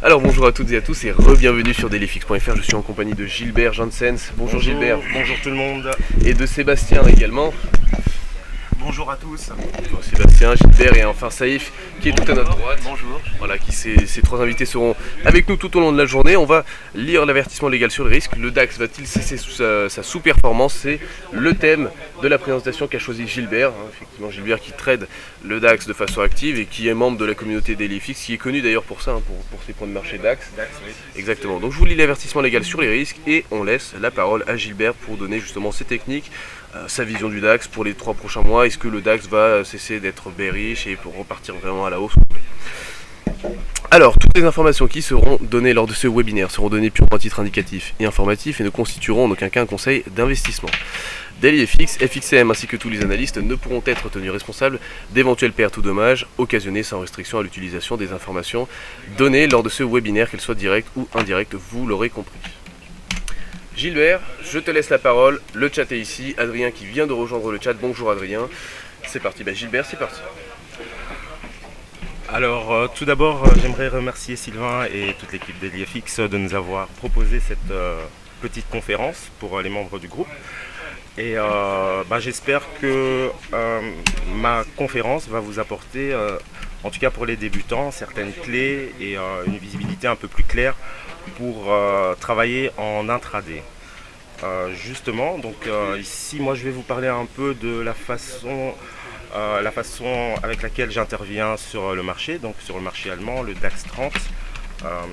Alors bonjour à toutes et à tous et re-bienvenue sur dailyfix.fr. Je suis en compagnie de Gilbert Janssens. Bonjour Gilbert. Bonjour tout le monde. Et de Sébastien également. Bonjour à tous. Bonjour Sébastien, Gilbert et enfin Saïf qui est tout à notre droite. Bonjour. Voilà, ces trois invités seront avec nous tout au long de la journée. On va lire l'avertissement légal sur le risque. Le DAX va-t-il cesser sa sous-performance? C'est le thème de la présentation qu'a choisi Gilbert. Effectivement, Gilbert qui trade le DAX de façon active et qui est membre de la communauté Dailyfix, qui est connu d'ailleurs pour ça, pour ses points de marché DAX. Oui. Exactement. Donc je vous lis l'avertissement légal sur les risques et on laisse la parole à Gilbert pour donner justement ses techniques, sa vision du DAX pour les 3 prochains mois. Est-ce que le DAX va cesser d'être bearish et pour repartir vraiment à la hausse? Alors, toutes les informations qui seront données lors de ce webinaire seront données purement à titre indicatif et informatif et ne constitueront en aucun cas un conseil d'investissement. DailyFX, FXCM ainsi que tous les analystes ne pourront être tenus responsables d'éventuelles pertes ou dommages occasionnés sans restriction à l'utilisation des informations données lors de ce webinaire, qu'elles soient directes ou indirectes, vous l'aurez compris. Gilbert, je te laisse la parole, le chat est ici, Adrien qui vient de rejoindre le chat, bonjour Adrien, c'est parti, Gilbert c'est parti. Alors tout d'abord j'aimerais remercier Sylvain et toute l'équipe d'DailyFX de nous avoir proposé cette petite conférence pour les membres du groupe. Et j'espère que ma conférence va vous apporter, en tout cas pour les débutants, certaines clés et une visibilité un peu plus claire pour travailler en intraday. Justement, donc ici moi je vais vous parler un peu de la façon avec laquelle j'interviens sur le marché, donc sur le marché allemand, le DAX 30.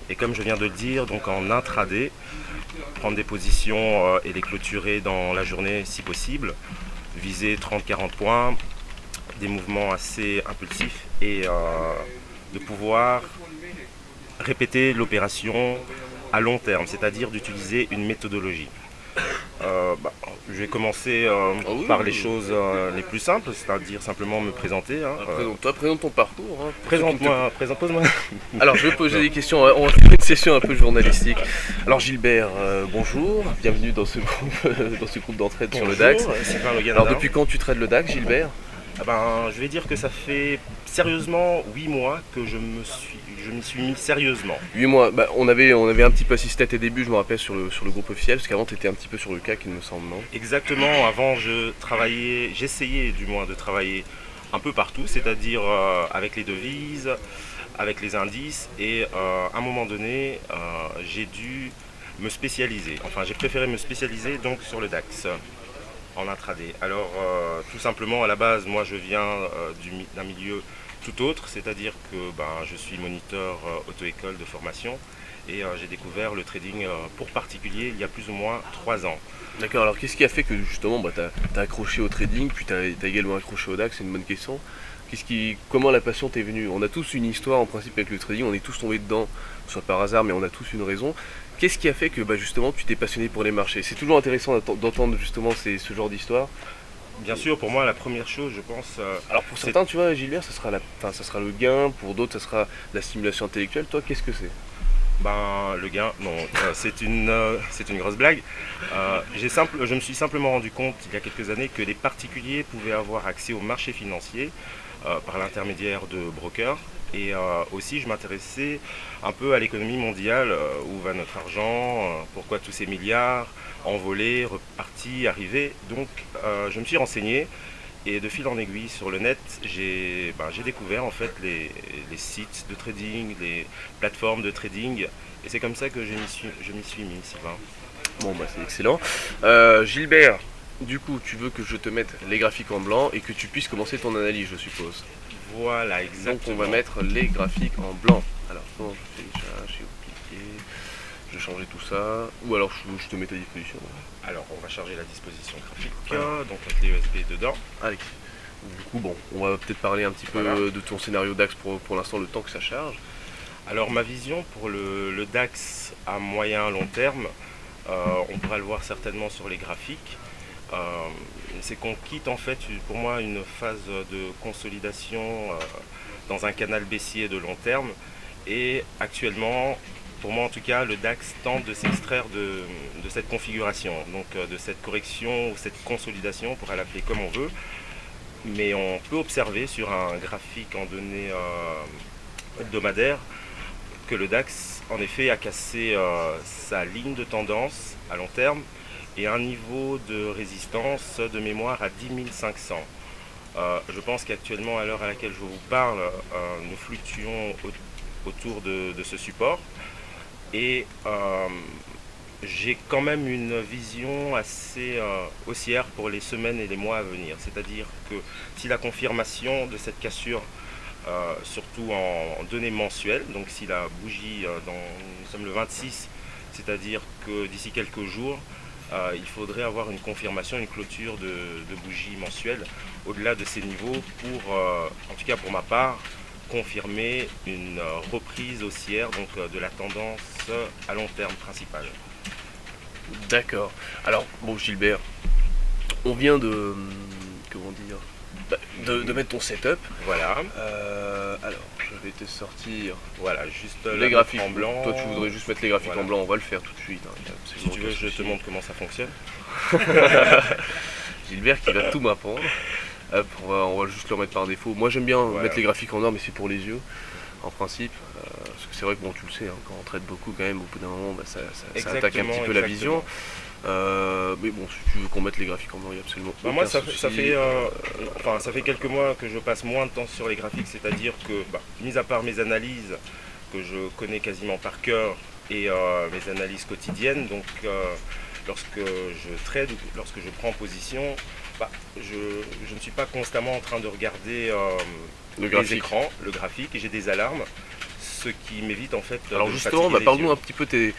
Et comme je viens de le dire, donc en intraday, prendre des positions et les clôturer dans la journée si possible, viser 30-40 points, des mouvements assez impulsifs et de pouvoir répéter l'opération à long terme, c'est-à-dire d'utiliser une méthodologie. Je vais commencer par les choses les plus simples, c'est-à-dire simplement me présenter. Présente-toi, présente ton parcours. Pose-moi. Alors je vais poser des questions, on va faire une session un peu journalistique. Alors Gilbert, bonjour, bienvenue dans ce groupe d'entraide sur le DAX. Alors depuis quand tu trades le DAX, Gilbert? Je vais dire que ça fait sérieusement 8 mois que je m'y suis mis sérieusement. 8 mois, on avait un petit peu assisté à tes débuts, je me rappelle, sur le groupe officiel, parce qu'avant tu étais un petit peu sur le CAC, il me semble, non? Exactement, avant j'essayais du moins de travailler un peu partout, c'est-à-dire avec les devises, avec les indices, et à un moment donné, j'ai dû me spécialiser. Enfin, j'ai préféré me spécialiser donc sur le DAX. En intraday. Alors tout simplement à la base moi je viens d'un milieu tout autre, c'est-à-dire que je suis moniteur auto-école de formation et j'ai découvert le trading pour particulier il y a plus ou moins 3 ans. D'accord, alors qu'est-ce qui a fait que justement tu as accroché au trading, puis tu as également accroché au DAX? C'est une bonne question. Comment la passion t'est venue? On a tous une histoire en principe avec le trading, on est tous tombés dedans, soit par hasard, mais on a tous une raison. Qu'est-ce qui a fait que justement tu t'es passionné pour les marchés? C'est toujours intéressant d'entendre justement ce genre d'histoire. Bien sûr, pour moi la première chose je pense... Alors pour certains tu vois Gilbert, ça sera le gain, pour d'autres ça sera la stimulation intellectuelle. Toi qu'est-ce que c'est? Le gain, non, c'est une grosse blague. Je me suis simplement rendu compte il y a quelques années que les particuliers pouvaient avoir accès au marché financier par l'intermédiaire de brokers. Et aussi je m'intéressais un peu à l'économie mondiale, où va notre argent, pourquoi tous ces milliards envolés, repartis, arrivés. Donc je me suis renseigné et de fil en aiguille sur le net, j'ai découvert en fait les sites de trading, les plateformes de trading. Et c'est comme ça que je m'y suis mis, Sylvain. Bon c'est excellent. Gilbert, du coup tu veux que je te mette les graphiques en blanc et que tu puisses commencer ton analyse, je suppose. Voilà, exactement. Donc on va mettre les graphiques en blanc. Alors comment je fais déjà? J'ai oublié. Je vais changer tout ça. Ou alors je te mets à disposition. Alors on va charger la disposition graphique, donc la clé USB dedans. Allez. Du coup on va peut-être parler un petit peu de ton scénario DAX pour l'instant, le temps que ça charge. Alors ma vision pour le DAX à moyen long terme, on pourra le voir certainement sur les graphiques. C'est qu'on quitte en fait pour moi une phase de consolidation dans un canal baissier de long terme, et actuellement pour moi en tout cas le DAX tente de s'extraire de cette configuration, donc de cette correction ou cette consolidation, on pourra l'appeler comme on veut, mais on peut observer sur un graphique en données hebdomadaires que le DAX, en effet, a cassé sa ligne de tendance à long terme et un niveau de résistance de mémoire à 10 500. Je pense qu'actuellement, à l'heure à laquelle je vous parle, nous fluctuons autour de ce support. Et j'ai quand même une vision assez haussière pour les semaines et les mois à venir. C'est-à-dire que si la confirmation de cette cassure, surtout en données mensuelles, donc si la bougie, nous sommes le 26, c'est-à-dire que d'ici quelques jours, il faudrait avoir une confirmation, une clôture de bougie mensuelle au-delà de ces niveaux pour, en tout cas pour ma part, confirmer une reprise haussière donc de la tendance à long terme principale. D'accord. Alors, bon Gilbert, on vient de... comment dire, de mettre ton setup. Voilà. Alors, je vais te sortir Voilà, juste les graphiques en blanc. Toi, tu voudrais juste mettre les graphiques Voilà. en blanc, on va le faire tout de suite. Hein. Si tu veux, je te montre comment ça fonctionne. Gilbert qui va tout m'apprendre. Hop, on va juste le remettre par défaut. Moi, j'aime bien mettre les graphiques en or, mais c'est pour les yeux, en principe. Parce que c'est vrai que bon, tu le sais, hein, quand on traite beaucoup, quand même, au bout d'un moment, ça attaque un petit peu la vision. Mais bon, si tu veux qu'on mette les graphiques en blanc, il n'y a absolument aucun moi, souci. ça fait quelques mois que je passe moins de temps sur les graphiques, c'est-à-dire que, mis à part mes analyses, que je connais quasiment par cœur, et mes analyses quotidiennes, donc lorsque je trade, lorsque je prends position, je ne suis pas constamment en train de regarder les écrans, le graphique, et j'ai des alarmes, ce qui m'évite en fait Alors de justement, fatiguer les parle-nous yeux. un petit peu tes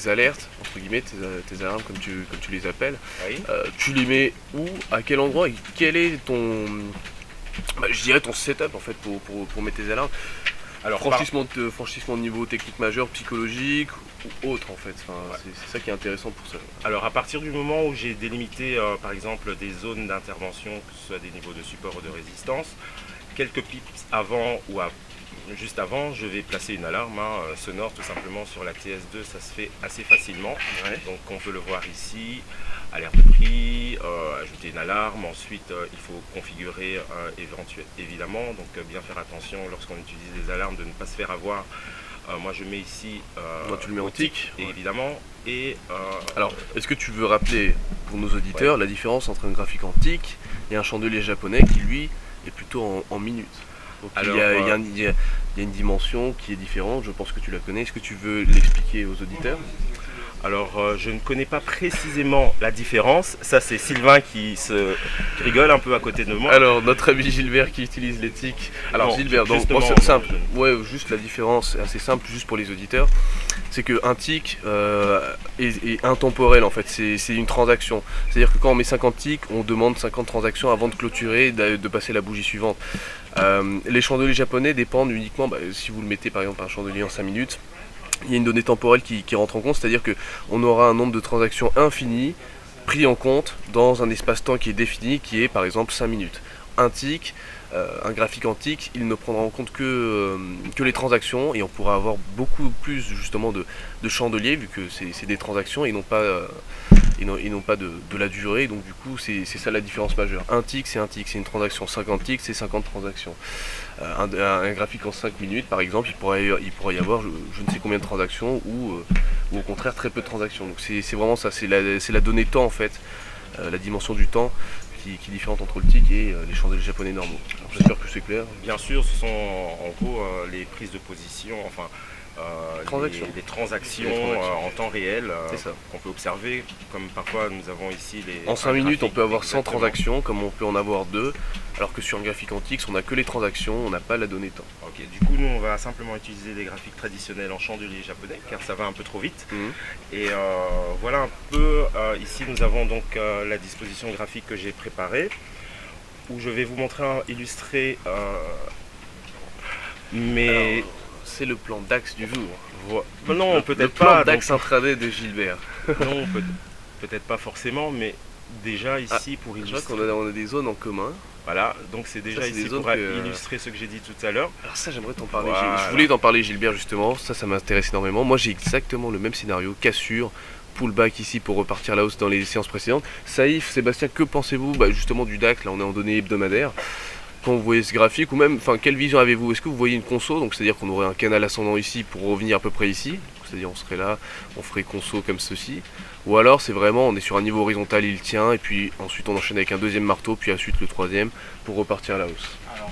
alertes, entre guillemets, tes alarmes comme tu les appelles. Oui. Tu les mets où, à quel endroit, et quel est ton, je dirais ton setup en fait pour mettre tes alarmes. Alors, franchissement de niveau technique majeur, psychologique ou autre en fait. Enfin, Ouais. c'est ça qui est intéressant pour ça. Alors à partir du moment où j'ai délimité par exemple des zones d'intervention, que ce soit des niveaux de support ou de résistance, quelques pips avant ou juste avant, je vais placer une alarme sonore tout simplement sur la TS2, ça se fait assez facilement. Ouais. Donc on peut le voir ici, alerte de prix, ajouter une alarme, ensuite il faut configurer évidemment, donc bien faire attention lorsqu'on utilise des alarmes de ne pas se faire avoir. Moi je mets ici Moi, tu le mets en tick. et évidemment. Et Alors, est-ce que tu veux rappeler pour nos auditeurs la différence entre un graphique en tick et un chandelier japonais qui lui est plutôt en minutes? Donc, Alors, il y a une dimension qui est différente, je pense que tu la connais. Est-ce que tu veux l'expliquer aux auditeurs? Alors, je ne connais pas précisément la différence. Ça, c'est Sylvain qui rigole un peu à côté de moi. Alors, notre ami Gilbert qui utilise les tics. Alors, Non, Gilbert, donc, justement, c'est simple. je- Ouais, juste la différence, assez simple, juste pour les auditeurs. C'est qu'un tic est intemporel en fait, c'est une transaction. C'est-à-dire que quand on met 50 ticks, on demande 50 transactions avant de clôturer, de passer la bougie suivante. Les chandeliers japonais dépendent uniquement, si vous le mettez par exemple un chandelier en 5 minutes, il y a une donnée temporelle qui rentre en compte, c'est-à-dire qu'on aura un nombre de transactions infini pris en compte dans un espace-temps qui est défini, qui est par exemple 5 minutes. Un tick, un graphique en tick, il ne prendra en compte que les transactions et on pourra avoir beaucoup plus justement de chandeliers vu que c'est des transactions et non pas, ils n'ont pas de la durée, donc du coup c'est ça la différence majeure. Un tick, c'est une transaction. 50 ticks, c'est 50 transactions. Un graphique en 5 minutes par exemple, il pourrait y avoir je ne sais combien de transactions ou au contraire très peu de transactions. Donc c'est vraiment ça, c'est la donnée temps en fait, la dimension du temps qui est différente entre le tick et les chandeliers japonais normaux. J'espère que c'est clair. Bien sûr, ce sont en gros les prises de position, enfin Transactions. les transactions, Les transactions. en temps réel C'est ça. qu'on peut observer, comme parfois nous avons ici les... En 5 minutes, on peut avoir 100 exactement. transactions, comme on peut en avoir 2, alors que sur un graphique en tick, on n'a que les transactions, on n'a pas la donnée temps. Ok, du coup nous on va simplement utiliser des graphiques traditionnels en chandelier japonais, car ça va un peu trop vite. Et voilà un peu, ici nous avons donc la disposition graphique que j'ai préparée, où je vais vous montrer, illustrer mes... Alors, c'est le plan DAX du jour. Non, Le peut-être plan pas. DAX intraday de Gilbert. Non, peut-être pas forcément, mais déjà ici pour Je vois illustrer. qu'on a des zones en commun. Voilà, donc c'est déjà Ça, c'est des ici zones pour que- illustrer ce que j'ai dit tout à l'heure. Alors ça, j'aimerais t'en parler. Voilà. Je voulais t'en parler, Gilbert, justement. Ça m'intéresse énormément. Moi, j'ai exactement le même scénario. Cassure, pullback ici pour repartir la hausse dans les séances précédentes. Saïf, Sébastien, que pensez-vous justement du DAX? Là, on est en données hebdomadaires. quand vous voyez ce graphique, ou même, enfin, quelle vision avez-vous? Est-ce que vous voyez une conso, donc c'est-à-dire qu'on aurait un canal ascendant ici pour revenir à peu près ici, c'est-à-dire on serait là, on ferait conso comme ceci, ou alors c'est vraiment, on est sur un niveau horizontal, il tient, et puis ensuite on enchaîne avec un deuxième marteau, puis ensuite le troisième, pour repartir à la hausse. Alors,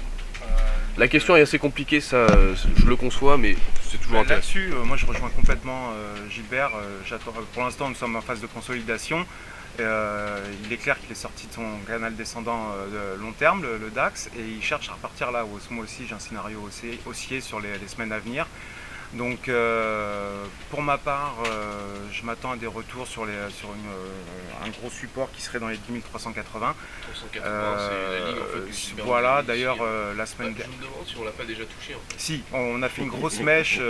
La question est assez compliquée, ça, je le conçois, mais c'est toujours intéressant. là-dessus, moi je rejoins complètement Gilbert. J'attends, pour l'instant, nous sommes en phase de consolidation. Il est clair qu'il est sorti de son canal descendant de long terme, le DAX, et il cherche à repartir à la hausse. Moi aussi, j'ai un scénario haussier sur les semaines à venir. Donc, pour ma part, je m'attends à des retours sur un gros support qui serait dans les 10 380. 380, c'est la ligne en fait. Voilà, d'ailleurs, la semaine Je me demande si on l'a pas déjà touché. En fait. Si, on a fait une grosse mèche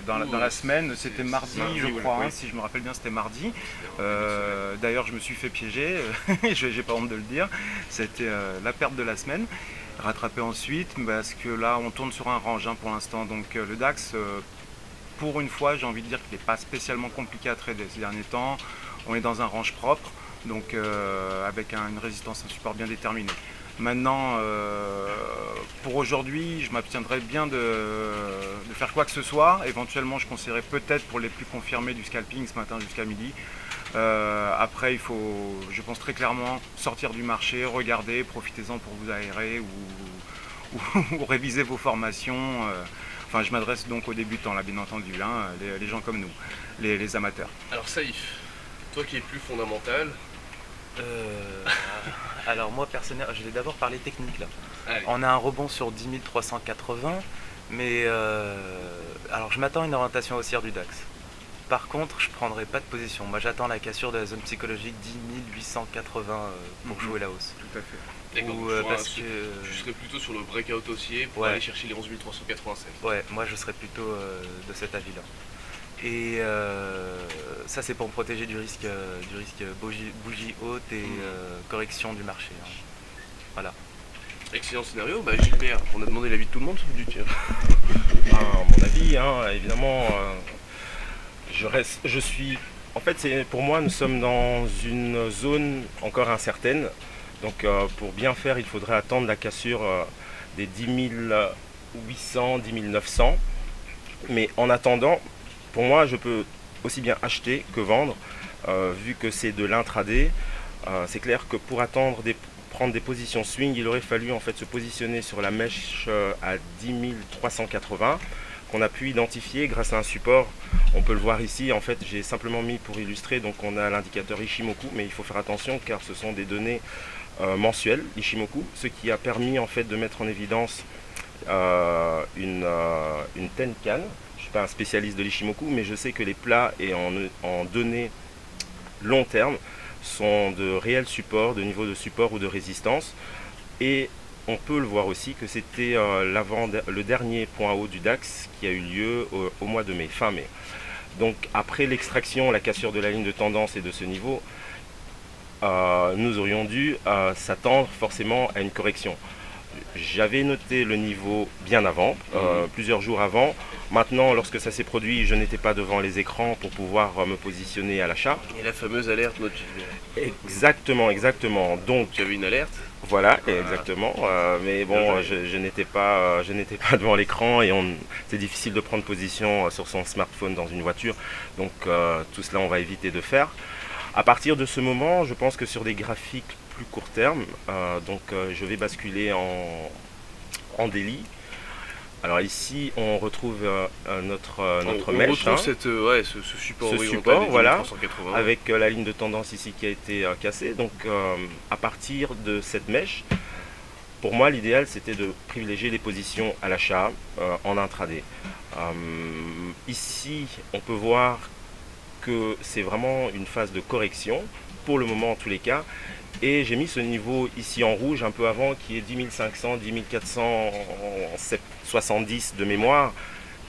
dans la semaine, c'était mardi je crois, hein, si je me rappelle bien c'était mardi. D'ailleurs je me suis fait piéger, j'ai pas honte de le dire, c'était la perte de la semaine. Rattrapé ensuite, parce que là on tourne sur un range pour l'instant, donc le DAX, pour une fois j'ai envie de dire qu'il n'est pas spécialement compliqué à trader ces derniers temps, on est dans un range propre, donc avec une résistance, un support bien déterminé. Maintenant, pour aujourd'hui, je m'abstiendrai bien de faire quoi que ce soit. Éventuellement, je conseillerais peut-être pour les plus confirmés du scalping ce matin jusqu'à midi. Après, il faut, je pense très clairement, sortir du marché, regarder, profitez-en pour vous aérer ou réviser vos formations. Enfin, je m'adresse donc aux débutants, là, bien entendu, hein, les gens comme nous, les amateurs. Alors Saïf, toi qui es plus fondamental. Alors moi personnellement, je vais d'abord parler technique là. Allez. On a un rebond sur 10 380, mais alors je m'attends à une orientation haussière du DAX. Par contre, je prendrai pas de position. Moi j'attends la cassure de la zone psychologique 10 880 pour jouer la hausse. Tout à fait. D'accord, Ou, donc parce je serais plutôt sur le breakout haussier pour Ouais. aller chercher les 11 387. Ouais, moi je serais plutôt de cet avis-là. Et ça c'est pour me protéger du risque bougie haute et correction du marché, hein. Voilà. Excellent scénario. Bah Gilbert, on a demandé l'avis de tout le monde sauf du tien. À mon avis, hein, évidemment, je suis. En fait, pour moi, nous sommes dans une zone encore incertaine. Donc, pour bien faire, il faudrait attendre la cassure des 10 800, 10 900. Mais en attendant, pour moi, je peux aussi bien acheter que vendre, vu que c'est de l'intraday. C'est clair que pour prendre des positions swing, il aurait fallu en fait se positionner sur la mèche à 10 380 qu'on a pu identifier grâce à un support. On peut le voir ici, en fait j'ai simplement mis pour illustrer, donc on a l'indicateur Ishimoku, mais il faut faire attention car ce sont des données mensuelles Ishimoku, ce qui a permis en fait de mettre en évidence une Tenkan. Je ne suis pas un spécialiste de l'Ishimoku, mais je sais que les plats et en données long terme sont de réels supports, de niveau de support ou de résistance. Et on peut le voir aussi que c'était le dernier point haut du DAX qui a eu lieu au mois de mai, fin mai. Donc après l'extraction, la cassure de la ligne de tendance et de ce niveau, nous aurions dû s'attendre forcément à une correction. J'avais noté le niveau bien avant, plusieurs jours avant. Maintenant, lorsque ça s'est produit, je n'étais pas devant les écrans pour pouvoir me positionner à l'achat. Et la fameuse alerte mode Gilbert. Exactement. Donc, Tu avais une alerte? voilà, exactement. Mais bon, je n'étais pas devant l'écran et c'est difficile de prendre position sur son smartphone dans une voiture. Donc, tout cela, on va éviter de faire. À partir de ce moment, je pense que sur des graphiques plus court terme, je vais basculer en daily. Alors ici, on retrouve notre mèche. On retrouve ce support Ce horizontal support, des 10 voilà, 380. avec la ligne de tendance ici qui a été cassée. Donc à partir de cette mèche, pour moi l'idéal c'était de privilégier les positions à l'achat en intraday. Ici, on peut voir que c'est vraiment une phase de correction, pour le moment en tous les cas. Et j'ai mis ce niveau ici en rouge un peu avant qui est 10 500, 10 470 de mémoire,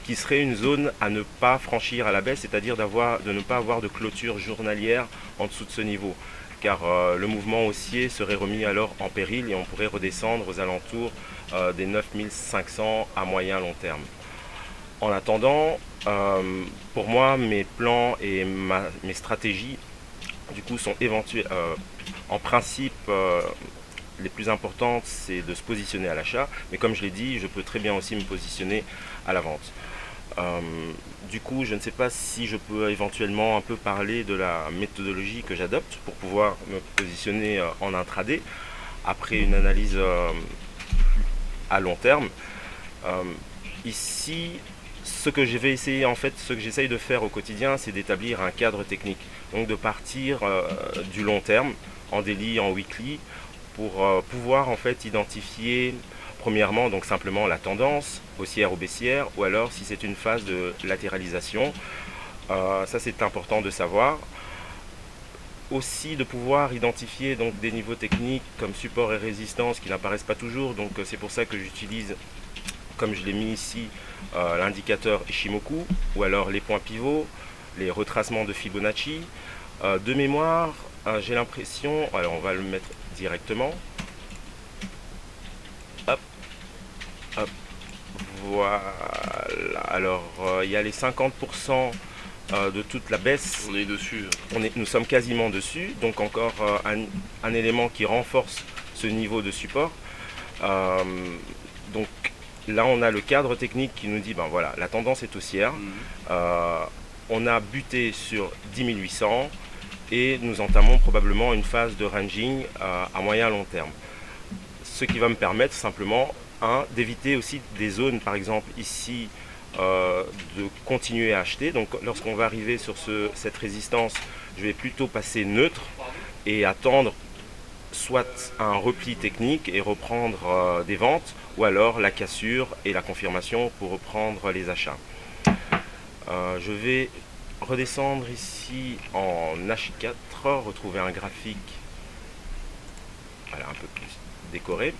qui serait une zone à ne pas franchir à la baisse, c'est-à-dire de ne pas avoir de clôture journalière en dessous de ce niveau. Car le mouvement haussier serait remis alors en péril et on pourrait redescendre aux alentours des 9500 à moyen long terme. En attendant, pour moi, mes plans et mes stratégies du coup sont en principe les plus importantes, c'est de se positionner à l'achat, mais comme je l'ai dit, je peux très bien aussi me positionner à la vente. Du coup, je ne sais pas si je peux éventuellement un peu parler de la méthodologie que j'adopte pour pouvoir me positionner en intraday après une analyse à long terme. Ici, ce que je vais essayer, en fait, ce que j'essaye de faire au quotidien, c'est d'établir un cadre technique. Donc de partir du long terme, en daily, en weekly, pour pouvoir en fait identifier premièrement donc simplement la tendance haussière ou baissière, ou alors si c'est une phase de latéralisation. Ça c'est important de savoir. Aussi de pouvoir identifier donc des niveaux techniques comme support et résistance qui n'apparaissent pas toujours, donc c'est pour ça que j'utilise, comme je l'ai mis ici, l'indicateur Ishimoku, ou alors les points pivots, les retracements de Fibonacci. De mémoire, j'ai l'impression, alors on va le mettre directement, hop, hop, voilà, alors il y a les 50% de toute la baisse. On est dessus. Nous sommes quasiment dessus, donc encore un élément qui renforce ce niveau de support. Donc là on a le cadre technique qui nous dit, ben voilà, la tendance est haussière, on a buté sur 10 800 et nous entamons probablement une phase de ranging à moyen long terme. Ce qui va me permettre simplement d'éviter aussi des zones, par exemple ici, de continuer à acheter. Donc lorsqu'on va arriver sur cette résistance, je vais plutôt passer neutre et attendre soit un repli technique et reprendre des ventes, ou alors la cassure et la confirmation pour reprendre les achats. Je vais redescendre ici en H4, retrouver un graphique, voilà, un peu plus décoré.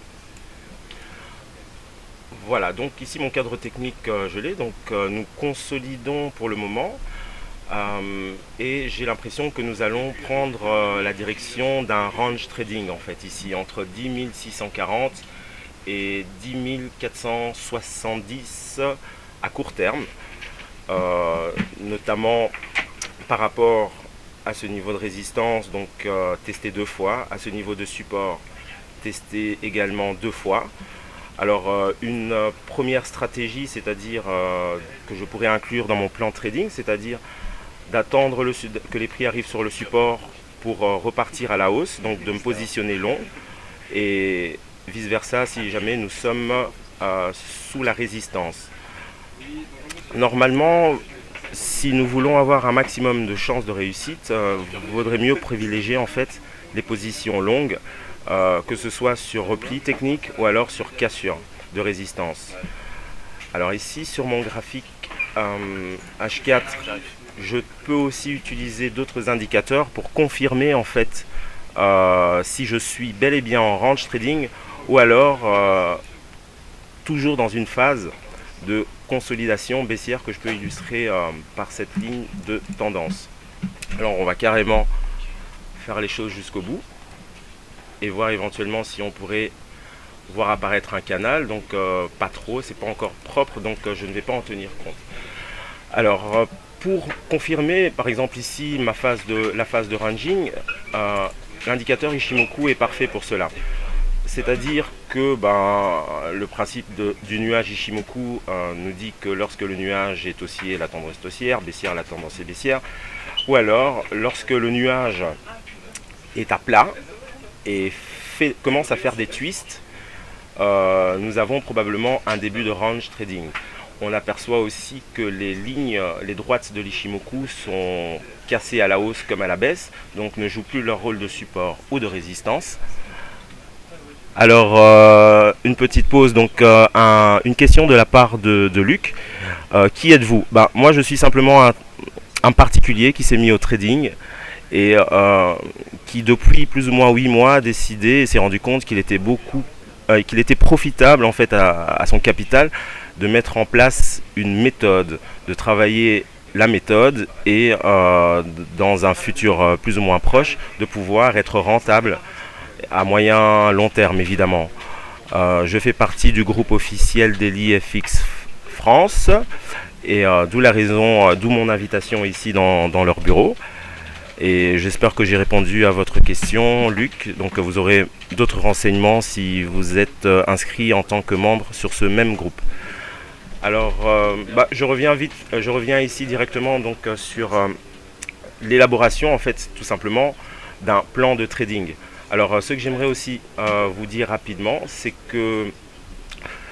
Voilà, donc ici mon cadre technique je l'ai, donc nous consolidons pour le moment et j'ai l'impression que nous allons prendre la direction d'un range trading en fait ici entre 10 640 et 10 470 à court terme, notamment par rapport à ce niveau de résistance, donc testé 2 fois, à ce niveau de support testé également 2 fois. Alors une première stratégie, c'est-à-dire que je pourrais inclure dans mon plan trading, c'est-à-dire d'attendre que les prix arrivent sur le support pour repartir à la hausse, donc de me positionner long, et vice-versa si jamais nous sommes sous la résistance. Normalement, si nous voulons avoir un maximum de chances de réussite, il vaudrait mieux privilégier en fait les positions longues, que ce soit sur repli technique ou alors sur cassure de résistance. Alors ici sur mon graphique H4, je peux aussi utiliser d'autres indicateurs pour confirmer en fait si je suis bel et bien en range trading ou alors toujours dans une phase de consolidation baissière que je peux illustrer par cette ligne de tendance. Alors on va carrément faire les choses jusqu'au bout et voir éventuellement si on pourrait voir apparaître un canal, donc pas trop, c'est pas encore propre, donc je ne vais pas en tenir compte. Alors pour confirmer par exemple ici la phase de ranging, l'indicateur Ishimoku est parfait pour cela. C'est-à-dire que le principe du nuage Ishimoku nous dit que lorsque le nuage est haussier, la tendance est haussière, baissière, la tendance est baissière, ou alors lorsque le nuage est à plat et commence à faire des twists, nous avons probablement un début de range trading. On aperçoit aussi que les droites de l'Ishimoku sont cassées à la hausse comme à la baisse, donc ne jouent plus leur rôle de support ou de résistance. Alors, une petite pause, donc une question de la part de Luc. Qui êtes-vous? Moi, je suis simplement un particulier qui s'est mis au trading et qui, depuis plus ou moins 8 mois, a décidé et s'est rendu compte qu'il était profitable en fait à son capital de mettre en place une méthode, de travailler la méthode et dans un futur plus ou moins proche, de pouvoir être rentable à moyen long terme évidemment. Je fais partie du groupe officiel DailyFX France et d'où la raison, d'où mon invitation ici dans leur bureau. Et j'espère que j'ai répondu à votre question, Luc. Donc vous aurez d'autres renseignements si vous êtes inscrit en tant que membre sur ce même groupe. Alors, je reviens ici directement donc sur l'élaboration, en fait, tout simplement, d'un plan de trading. Alors, ce que j'aimerais aussi vous dire rapidement, c'est que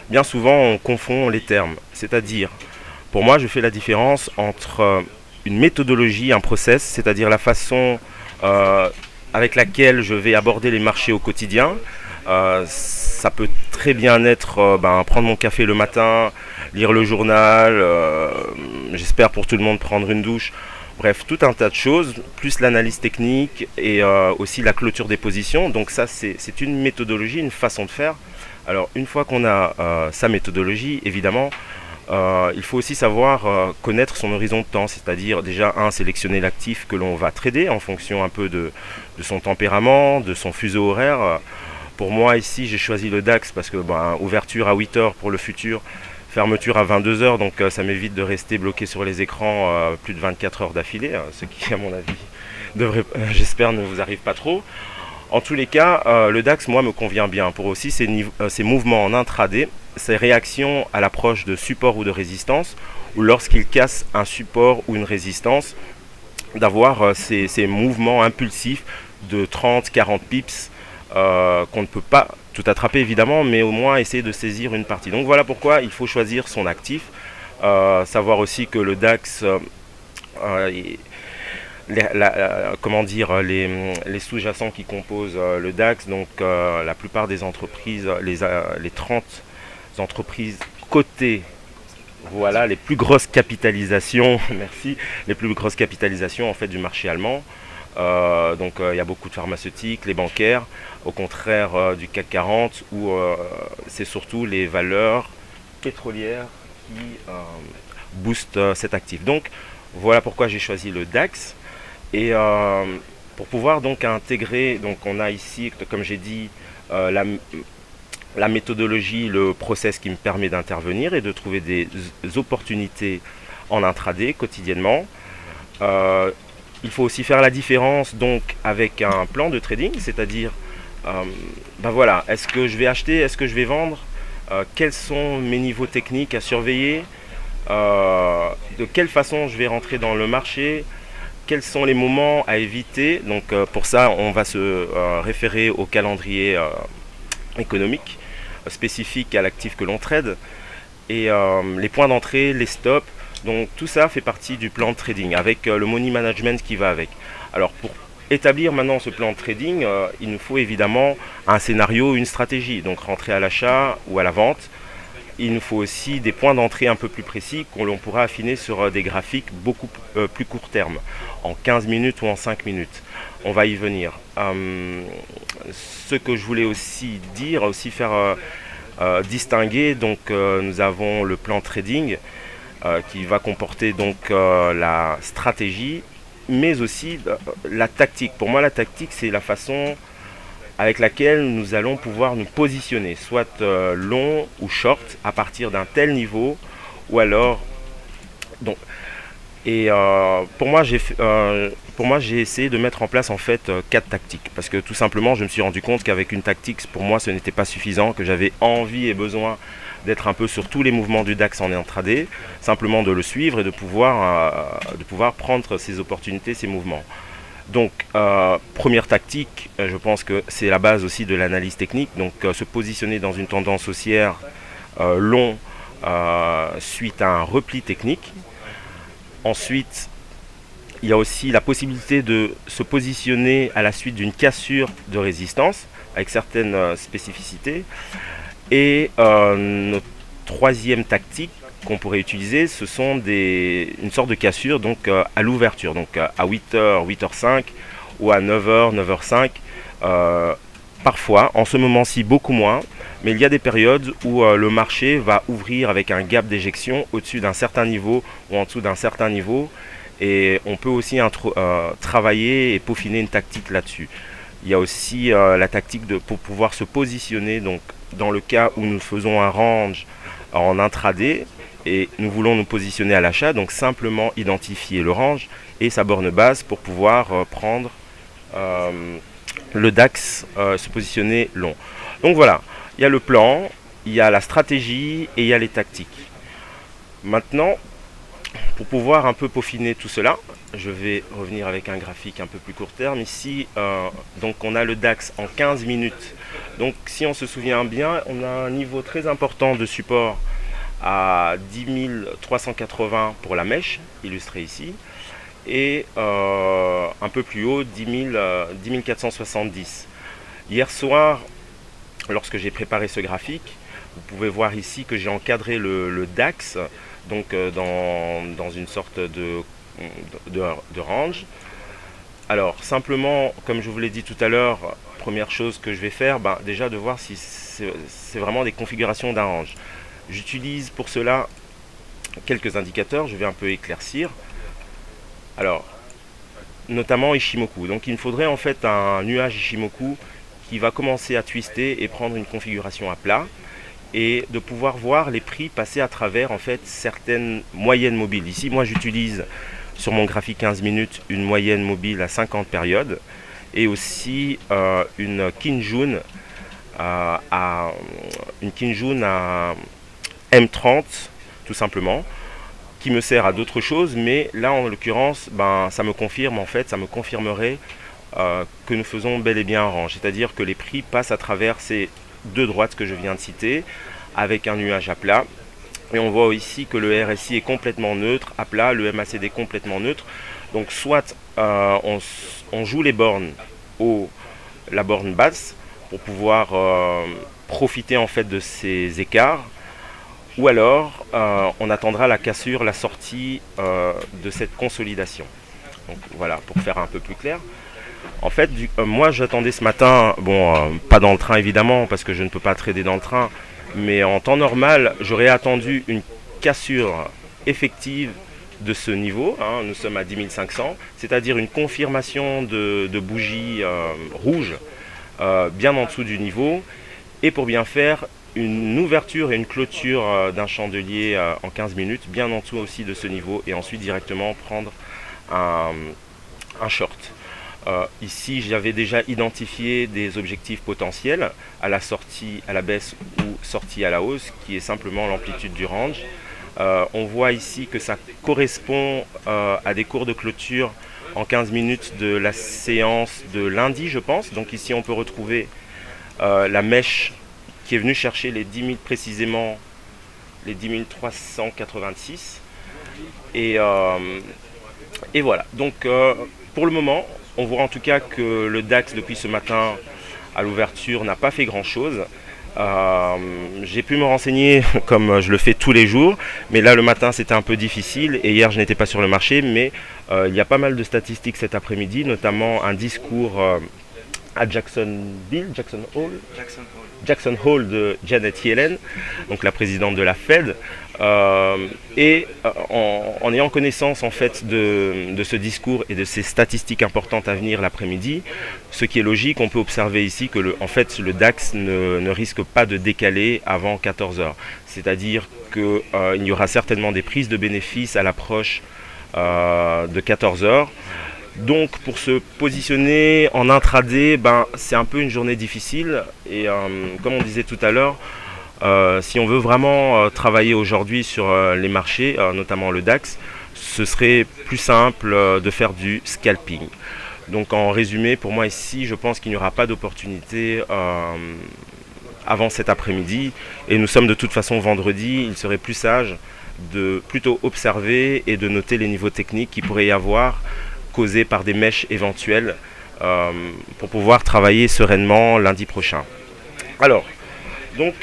bien souvent, on confond les termes. C'est-à-dire, pour moi, je fais la différence entre une méthodologie, un process, c'est-à-dire la façon avec laquelle je vais aborder les marchés au quotidien. Ça peut très bien être prendre mon café le matin, lire le journal, j'espère pour tout le monde prendre une douche. Bref, tout un tas de choses, plus l'analyse technique et aussi la clôture des positions. Donc ça, c'est une méthodologie, une façon de faire. Alors, une fois qu'on a sa méthodologie, évidemment, il faut aussi savoir connaître son horizon de temps, c'est-à-dire déjà sélectionner l'actif que l'on va trader en fonction un peu de son tempérament, de son fuseau horaire. Pour moi ici j'ai choisi le DAX parce que ouverture à 8h pour le futur, fermeture à 22h, donc ça m'évite de rester bloqué sur les écrans plus de 24 heures d'affilée, ce qui à mon avis j'espère ne vous arrive pas trop. En tous les cas, le DAX, moi, me convient bien pour aussi ces mouvements en intraday, ces réactions à l'approche de support ou de résistance, ou lorsqu'il casse un support ou une résistance, d'avoir ces mouvements impulsifs de 30-40 pips qu'on ne peut pas tout attraper évidemment, mais au moins essayer de saisir une partie. Donc voilà pourquoi il faut choisir son actif, savoir aussi que le DAX... les sous-jacents qui composent le DAX, donc la plupart des entreprises, les 30 entreprises cotées, voilà, les plus grosses capitalisations, merci, les plus grosses capitalisations en fait du marché allemand. Donc il y a beaucoup de pharmaceutiques, les bancaires, au contraire du CAC 40 où c'est surtout les valeurs pétrolières qui boostent cet actif. Donc voilà pourquoi j'ai choisi le DAX. Et pour pouvoir donc intégrer, donc on a ici, comme j'ai dit, la méthodologie, le process qui me permet d'intervenir et de trouver des opportunités en intraday quotidiennement. Il faut aussi faire la différence donc avec un plan de trading, c'est-à-dire, voilà, est-ce que je vais acheter, est-ce que je vais vendre, quels sont mes niveaux techniques à surveiller, de quelle façon je vais rentrer dans le marché, quels sont les moments à éviter. Donc pour ça, on va se référer au calendrier économique spécifique à l'actif que l'on trade et les points d'entrée, les stops. Donc tout ça fait partie du plan de trading avec le money management qui va avec. Alors pour établir maintenant ce plan de trading, il nous faut évidemment un scénario, une stratégie. Donc rentrer à l'achat ou à la vente. Il nous faut aussi des points d'entrée un peu plus précis qu'on pourra affiner sur des graphiques beaucoup plus court terme, en 15 minutes ou en 5 minutes. On va y venir. Ce que je voulais aussi dire, aussi faire distinguer, donc nous avons le plan trading qui va comporter donc la stratégie, mais aussi la tactique. Pour moi, la tactique, c'est la façon avec laquelle nous allons pouvoir nous positionner, soit long ou short, à partir d'un tel niveau, ou alors... Donc, et pour moi, j'ai essayé de mettre en place en fait 4 tactiques, parce que tout simplement, je me suis rendu compte qu'avec une tactique, pour moi, ce n'était pas suffisant, que j'avais envie et besoin d'être un peu sur tous les mouvements du DAX en intraday, simplement de le suivre et de pouvoir prendre ces opportunités, ces mouvements. Donc, première tactique, je pense que c'est la base aussi de l'analyse technique. Donc, se positionner dans une tendance haussière long suite à un repli technique. Ensuite, il y a aussi la possibilité de se positionner à la suite d'une cassure de résistance avec certaines spécificités. Et notre troisième tactique qu'on pourrait utiliser, ce sont une sorte de cassure donc, à l'ouverture, donc à 8h, 8h05 ou à 9h, 9h05. Parfois, en ce moment-ci, beaucoup moins, mais il y a des périodes où le marché va ouvrir avec un gap d'éjection au-dessus d'un certain niveau ou en dessous d'un certain niveau. Et on peut aussi travailler et peaufiner une tactique là-dessus. Il y a aussi la tactique pour pouvoir se positionner donc, dans le cas où nous faisons un range en intraday, et nous voulons nous positionner à l'achat, donc simplement identifier le range et sa borne basse pour pouvoir prendre le DAX, se positionner long. Donc voilà, il y a le plan, il y a la stratégie et il y a les tactiques. Maintenant, pour pouvoir un peu peaufiner tout cela, je vais revenir avec un graphique un peu plus court terme. Ici, donc on a le DAX en 15 minutes. Donc si on se souvient bien, on a un niveau très important de support à 10 380 pour la mèche, illustrée ici, et un peu plus haut, 10 470. Hier soir, lorsque j'ai préparé ce graphique, vous pouvez voir ici que j'ai encadré le DAX donc dans une sorte de range. Alors simplement, comme je vous l'ai dit tout à l'heure, première chose que je vais faire, déjà de voir si c'est vraiment des configurations d'un range. J'utilise pour cela quelques indicateurs, je vais un peu éclaircir. Alors, notamment Ishimoku. Donc il me faudrait en fait un nuage Ishimoku qui va commencer à twister et prendre une configuration à plat, et de pouvoir voir les prix passer à travers en fait certaines moyennes mobiles. Ici, moi j'utilise sur mon graphique 15 minutes une moyenne mobile à 50 périodes et aussi une Kinjun à M30 tout simplement, qui me sert à d'autres choses, mais là en l'occurrence ça me confirme en fait, ça me confirmerait que nous faisons bel et bien un range, c'est-à-dire que les prix passent à travers ces deux droites que je viens de citer avec un nuage à plat, et on voit ici que le RSI est complètement neutre à plat, le MACD complètement neutre. Donc soit on joue les bornes la borne basse pour pouvoir profiter en fait de ces écarts, ou alors on attendra la cassure, la sortie de cette consolidation. Donc voilà, pour faire un peu plus clair. En fait, moi j'attendais ce matin, pas dans le train évidemment, parce que je ne peux pas trader dans le train, mais en temps normal, j'aurais attendu une cassure effective de ce niveau, nous sommes à 10 500, c'est-à-dire une confirmation de bougie rouge bien en dessous du niveau, et pour bien faire, une ouverture et une clôture d'un chandelier en 15 minutes, bien en dessous aussi de ce niveau, et ensuite directement prendre un short. Ici, j'avais déjà identifié des objectifs potentiels à la sortie à la baisse ou sortie à la hausse, qui est simplement l'amplitude du range. On voit ici que ça correspond à des cours de clôture en 15 minutes de la séance de lundi, je pense. Donc ici, on peut retrouver la mèche qui est venue chercher les 10 000 précisément, les 10 386. Et voilà. Donc pour le moment, on voit en tout cas que le DAX depuis ce matin à l'ouverture n'a pas fait grand chose. J'ai pu me renseigner comme je le fais tous les jours, mais là le matin c'était un peu difficile, et hier je n'étais pas sur le marché, mais il y a pas mal de statistiques cet après-midi, notamment un discours à Jackson Hole de Janet Yellen, donc la présidente de la Fed, et en ayant connaissance en fait de ce discours et de ces statistiques importantes à venir l'après-midi, ce qui est logique, on peut observer ici que le DAX ne risque pas de décaler avant 14 heures. C'est-à-dire qu'il y aura certainement des prises de bénéfices à l'approche de 14 heures. Donc pour se positionner en intraday, c'est un peu une journée difficile, et comme on disait tout à l'heure, si on veut vraiment travailler aujourd'hui sur les marchés, notamment le DAX, ce serait plus simple de faire du scalping. Donc en résumé, pour moi ici, je pense qu'il n'y aura pas d'opportunité avant cet après-midi, et nous sommes de toute façon vendredi. Il serait plus sage de plutôt observer et de noter les niveaux techniques qui pourraient y avoir, causés par des mèches éventuelles, pour pouvoir travailler sereinement lundi prochain. Alors, donc,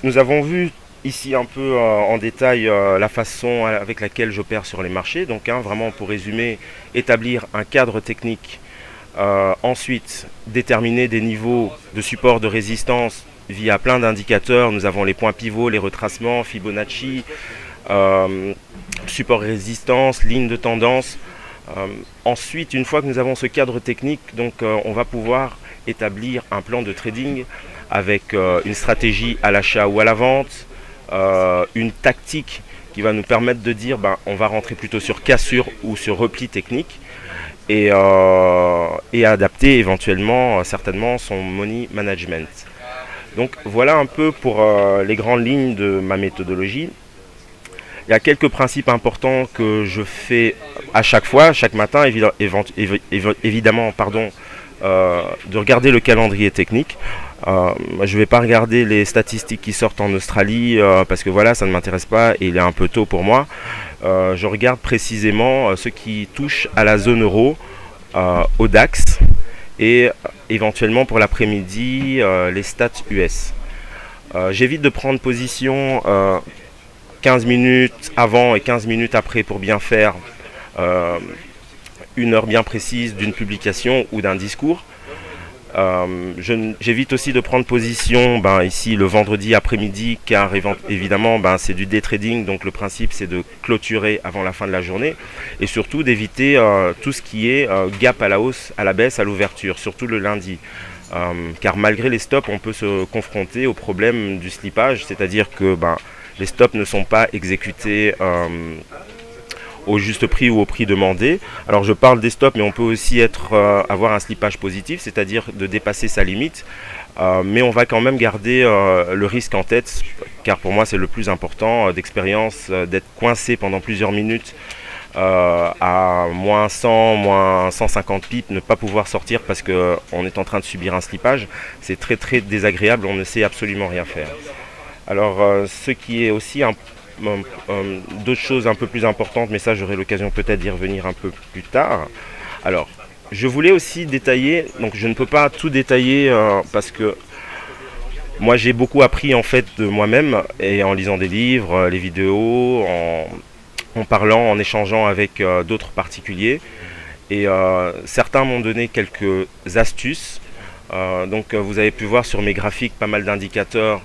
nous avons vu ici un peu en détail la façon avec laquelle j'opère sur les marchés. Donc, vraiment pour résumer, établir un cadre technique, ensuite déterminer des niveaux de support, de résistance via plein d'indicateurs. Nous avons les points pivots, les retracements, Fibonacci, support résistance, ligne de tendance. Ensuite, une fois que nous avons ce cadre technique, donc on va pouvoir établir un plan de trading avec une stratégie à l'achat ou à la vente, une tactique qui va nous permettre de dire on va rentrer plutôt sur cassure ou sur repli technique et adapter éventuellement certainement son money management. Donc voilà un peu pour les grandes lignes de ma méthodologie. Il y a quelques principes importants que je fais à chaque fois, chaque matin, évidemment, de regarder le calendrier technique. Je ne vais pas regarder les statistiques qui sortent en Australie parce que voilà, ça ne m'intéresse pas et il est un peu tôt pour moi. Je regarde précisément ce qui touche à la zone euro, au DAX et éventuellement pour l'après-midi les stats US. J'évite de prendre position 15 minutes avant et 15 minutes après pour bien faire une heure bien précise d'une publication ou d'un discours. J'évite aussi de prendre position ici le vendredi après-midi car évidemment c'est du day trading, donc le principe c'est de clôturer avant la fin de la journée et surtout d'éviter tout ce qui est gap à la hausse, à la baisse, à l'ouverture, surtout le lundi. Car malgré les stops on peut se confronter au problème du slippage, c'est-à-dire que les stops ne sont pas exécutés au juste prix ou au prix demandé. Alors je parle des stops, mais on peut aussi avoir un slippage positif, c'est-à-dire de dépasser sa limite. Mais on va quand même garder le risque en tête, car pour moi c'est le plus important d'expérience, d'être coincé pendant plusieurs minutes à moins 100, moins 150 pips, ne pas pouvoir sortir parce qu'on est en train de subir un slippage. C'est très très désagréable, on ne sait absolument rien faire. Alors ce qui est aussi d'autres choses un peu plus importantes, mais ça j'aurai l'occasion peut-être d'y revenir un peu plus tard. Alors je voulais aussi détailler, donc je ne peux pas tout détailler parce que moi j'ai beaucoup appris en fait de moi-même et en lisant des livres, les vidéos, en parlant, en échangeant avec d'autres particuliers et certains m'ont donné quelques astuces. Donc vous avez pu voir sur mes graphiques pas mal d'indicateurs.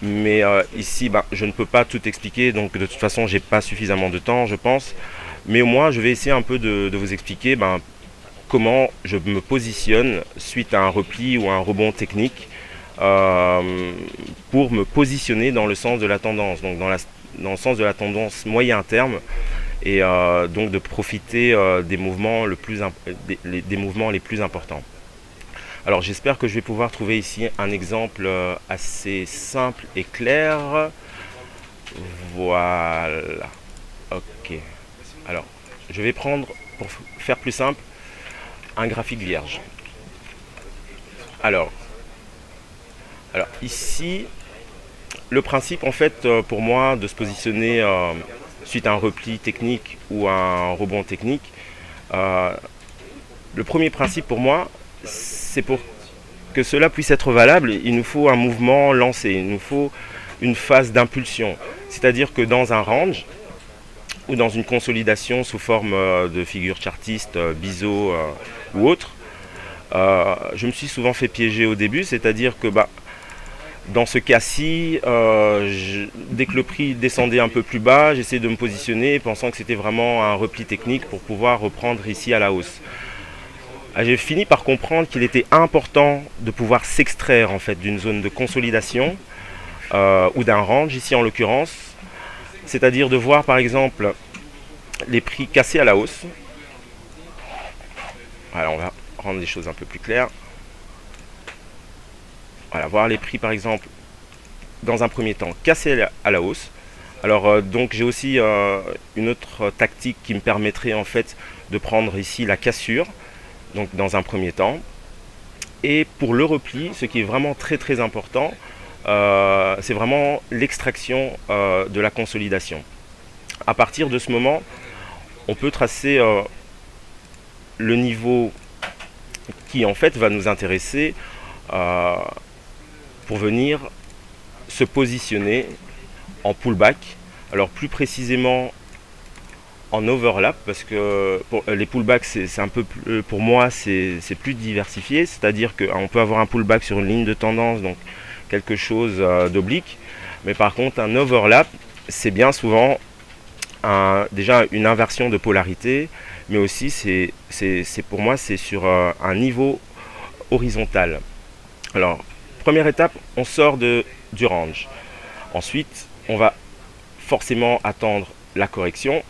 Mais ici, je ne peux pas tout expliquer, donc de toute façon, j'ai pas suffisamment de temps, je pense. Mais au moins, je vais essayer un peu de vous expliquer comment je me positionne suite à un repli ou un rebond technique pour me positionner dans le sens de la tendance, donc dans le sens de la tendance moyen terme, et donc de profiter des mouvements des mouvements les plus importants. Alors j'espère que je vais pouvoir trouver ici un exemple assez simple et clair. Voilà. Ok. Alors je vais prendre, pour faire plus simple, un graphique vierge. Alors ici, le principe en fait pour moi de se positionner suite à un repli technique ou à un rebond technique, le premier principe pour moi, c'est pour que cela puisse être valable, il nous faut un mouvement lancé, il nous faut une phase d'impulsion. C'est-à-dire que dans un range ou dans une consolidation sous forme de figure chartiste, biseau ou autre, je me suis souvent fait piéger au début, c'est-à-dire que dans ce cas-ci, dès que le prix descendait un peu plus bas, j'essayais de me positionner pensant que c'était vraiment un repli technique pour pouvoir reprendre ici à la hausse. J'ai fini par comprendre qu'il était important de pouvoir s'extraire en fait d'une zone de consolidation ou d'un range ici en l'occurrence, c'est-à-dire de voir par exemple les prix cassés à la hausse. Alors on va rendre les choses un peu plus claires. Voilà, voir les prix par exemple dans un premier temps cassés à la hausse. Alors donc j'ai aussi une autre tactique qui me permettrait en fait de prendre ici la cassure. Donc dans un premier temps. Et pour le repli, ce qui est vraiment très très important, c'est vraiment l'extraction de la consolidation. À partir de ce moment, on peut tracer le niveau qui en fait va nous intéresser pour venir se positionner en pullback. Alors plus précisément en overlap, parce que les pullbacks c'est un peu plus, pour moi c'est plus diversifié, c'est-à-dire qu'on peut avoir un pullback sur une ligne de tendance, donc quelque chose d'oblique, mais par contre un overlap c'est bien souvent déjà une inversion de polarité, mais aussi c'est pour moi c'est sur un niveau horizontal. Alors première étape, on sort du range, ensuite on va forcément attendre la correction.